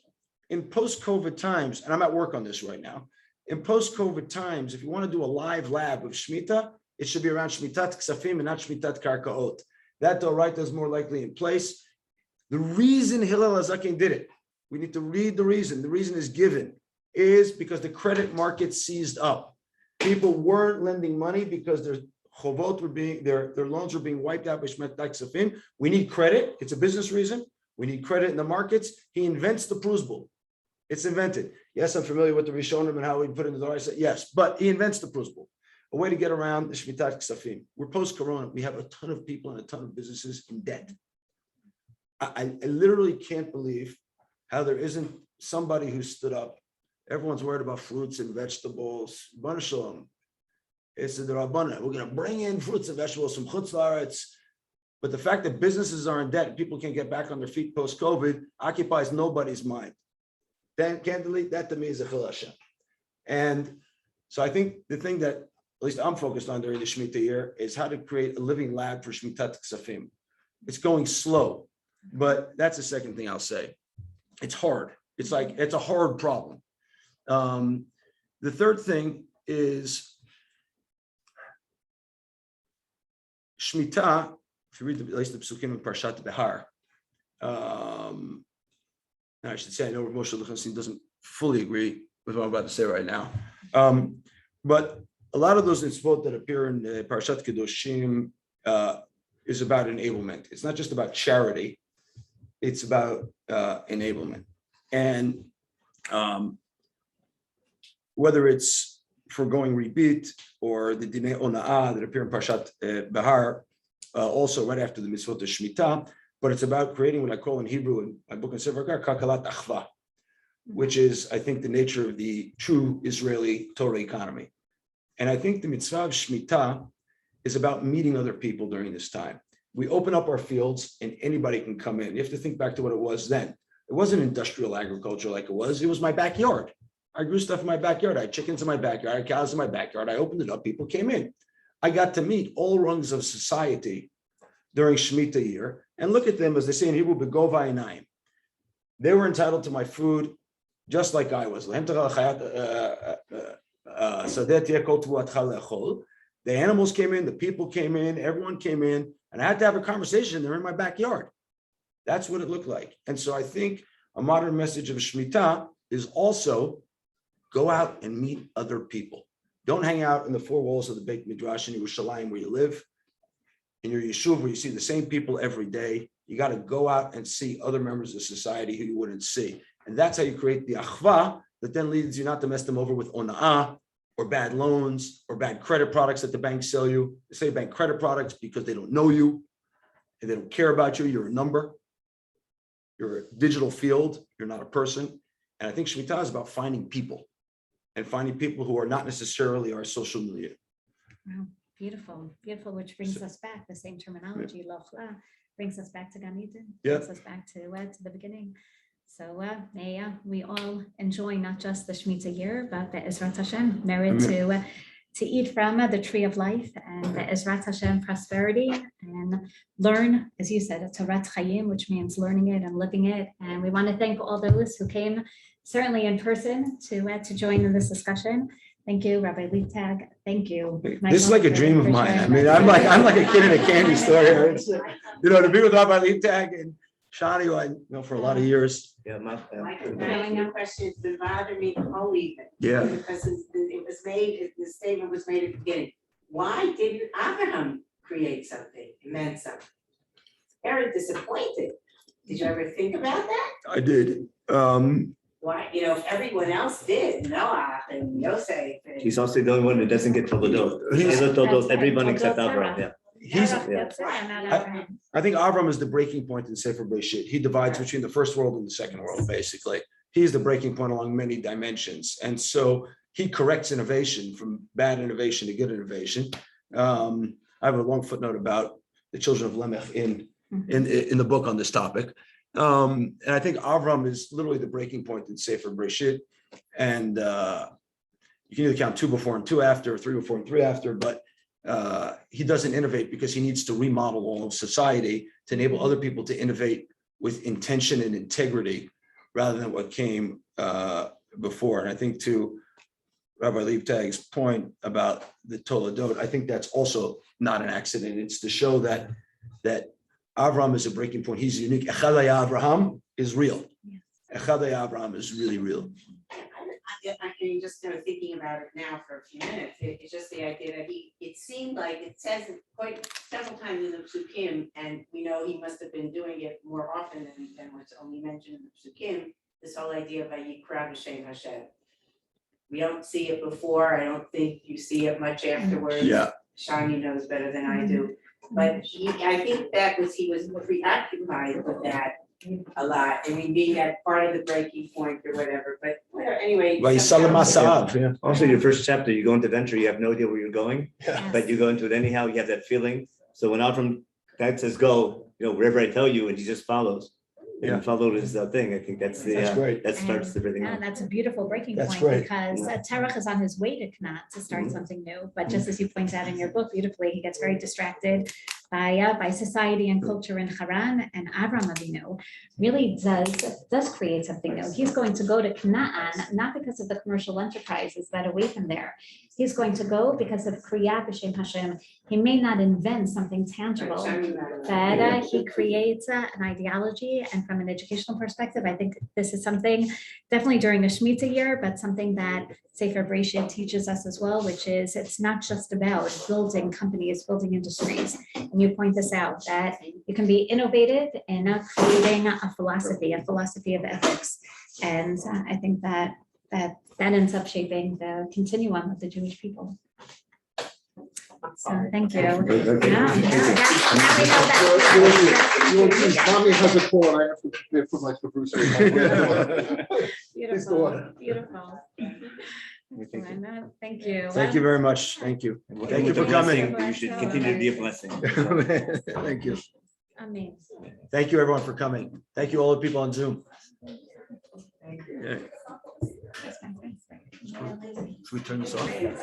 in post-COVID times, and I'm at work on this right now, in post-COVID times, if you want to do a live lab of Shemitah, it should be around Shmitat Ksafim and not Shmitat Karkaot. That D'Oraita is more likely in place. The reason Hillel HaZaken did it, we need to read the reason. The reason is given, is because the credit market seized up. People weren't lending money because their chovot were being, their loans were being wiped out by Shmitat Ksafim. We need credit. It's a business reason. We need credit in the markets. He invents the Prusbul. It's invented. Yes, I'm familiar with the Rishonim and how we put it in the Torah. Yes, but he invents the Prusbul, a way to get around the Shmitat Ksafim. We're post-corona. We have a ton of people and a ton of businesses in debt. I literally can't believe how there isn't somebody who stood up. Everyone's worried about fruits and vegetables. It's the Rabbana. We're going to bring in fruits and vegetables from Chutz La'aretz. But the fact that businesses are in debt and people can't get back on their feet post-COVID occupies nobody's mind. Then, candidly, that to me is a Chil Hashem. And so I think the thing that at least I'm focused on during the Shemitah year is how to create a living lab for Shmitat Ksafim. It's going slow, but that's the second thing I'll say. It's hard. It's a hard problem. The third thing is Shemitah. If you read at least the Psukim in Parshat Behar, I should say I know Moshe Luchasin doesn't fully agree with what I'm about to say right now, but a lot of those mitzvot that appear in Parshat Kedoshim is about enablement. It's not just about charity; it's about enablement, and whether it's foregoing rebit or the dinei ona'ah that appear in Parshat Behar. Also right after the mitzvot of Shemitah, but it's about creating what I call in Hebrew in my book in SEFER, Kakalat Achva, which is, I think, the nature of the true Israeli Torah economy. And I think the mitzvah of Shemitah is about meeting other people during this time. We open up our fields and anybody can come in. You have to think back to what it was then. It wasn't industrial agriculture like it was my backyard. I grew stuff in my backyard. I had chickens in my backyard. I had cows in my backyard. I opened it up. People came in. I got to meet all rungs of society during Shemitah year and look at them, as they say in Hebrew, begova einayim. They were entitled to my food just like I was. The animals came in, the people came in, everyone came in, and I had to have a conversation. They're in my backyard. That's what it looked like. And so I think a modern message of Shemitah is also go out and meet other people. Don't hang out in the four walls of the Beit Midrash in Yerushalayim where you live, in your yeshuv where you see the same people every day. You got to go out and see other members of society who you wouldn't see. And that's how you create the achva that then leads you not to mess them over with ona'ah or bad loans or bad credit products that the banks sell you. They say bank credit products because they don't know you and they don't care about you. You're a number. You're a digital field. You're not a person. And I think Shemitah is about finding people. and finding people who are not necessarily our social media. Wow, beautiful, beautiful, which brings us back, the same terminology, lochla, brings us back to Gan Eden, Yeah. brings us back to the beginning. So may we all enjoy not just the Shemitah year, but the Ezrat Hashem merit to eat from the tree of life and the Ezrat Hashem prosperity and learn, as you said, a Torat Chayim, which means learning it and living it. And we want to thank all those who came, certainly in person, to join in this discussion. Thank you, Rabbi Liebtag. Thank you. This is like a Michael, dream of for mine. I sharing mean, that. I'm like a kid in a candy store here. It's, to be with Rabbi Liebtag and Shani, who I know for a lot of years. Yeah, Michael, my question has been bothering me the whole evening. Yeah. Because it was made, the statement was made at the beginning. Why didn't Abraham create something? It meant something. Very disappointed. Did you ever think about that? I did. Why, if everyone else did, Noah and Yosef. and- He's also the only one that doesn't get toledot. He's- Everyone That's except right. Abraham, yeah. He's, That's right, not Abraham. I think Avram is the breaking point in Sefer Bereshit. He divides between the first world and the second world, basically. He's the breaking point along many dimensions. And so he corrects innovation from bad innovation to good innovation. I have a long footnote about the children of Lemech in the book on this topic. And I think Avram is literally the breaking point in Sefer Bereshit. And you can either count 2 before and 2 after, 3 before and 3 after, but he doesn't innovate because he needs to remodel all of society to enable other people to innovate with intention and integrity rather than what came before. And I think to Rabbi Liebtag's point about the Toledot, I think that's also not an accident. It's to show that Avram is a breaking point. He's unique. Echad Avraham is real. Echad Avraham is really real. I'm just thinking about it now for a few minutes. It's just the idea that it seemed like it says it quite several times in the Psukim, and we know he must have been doing it more often than what's only mentioned in the Psukim, this whole idea of Vayikra b'Shem Hashem. We don't see it before. I don't think you see it much afterwards. Yeah. Shani knows better than I do. But I think he was preoccupied with that a lot. I mean, being that part of the breaking point or whatever, but anyway. Yeah. Also, your first chapter, you go into venture, you have no idea where you're going, Yeah. but you go into it anyhow, you have that feeling. So when Avram, God says go, wherever I tell you, and he just follows. Yeah. And followed his thing. I think that's That's great. that starts everything Yeah, off. that's a beautiful breaking That's point great. because Terach is on his way to Knat to start something new. But just as you point out in your book beautifully, he gets very distracted by society and culture in Haran, and Avram Avinu really does create something new. He's going to go to Canaan, not because of the commercial enterprises that await him there. He's going to go because of Kriya b'Shem Hashem. He may not invent something tangible, but he creates an ideology. And from an educational perspective, I think this is something definitely during a Shemitah year, but something that Sefer Bereshit teaches us as well, which is it's not just about building companies, building industries. And you point this out, that you can be innovative in creating a philosophy of ethics. And I think that ends up shaping the continuum of the Jewish people. So thank you. Now we know that. Tommy has a call and I have to prepare for my caboose. Beautiful, beautiful. Thank you. Thank you very much. Thank you. Thank you for coming. You should continue to be a blessing. Thank you. Amazing. Thank you, everyone, for coming. Thank you, all the people on Zoom. Yeah. That's fantastic. Should we turn this off? Yeah.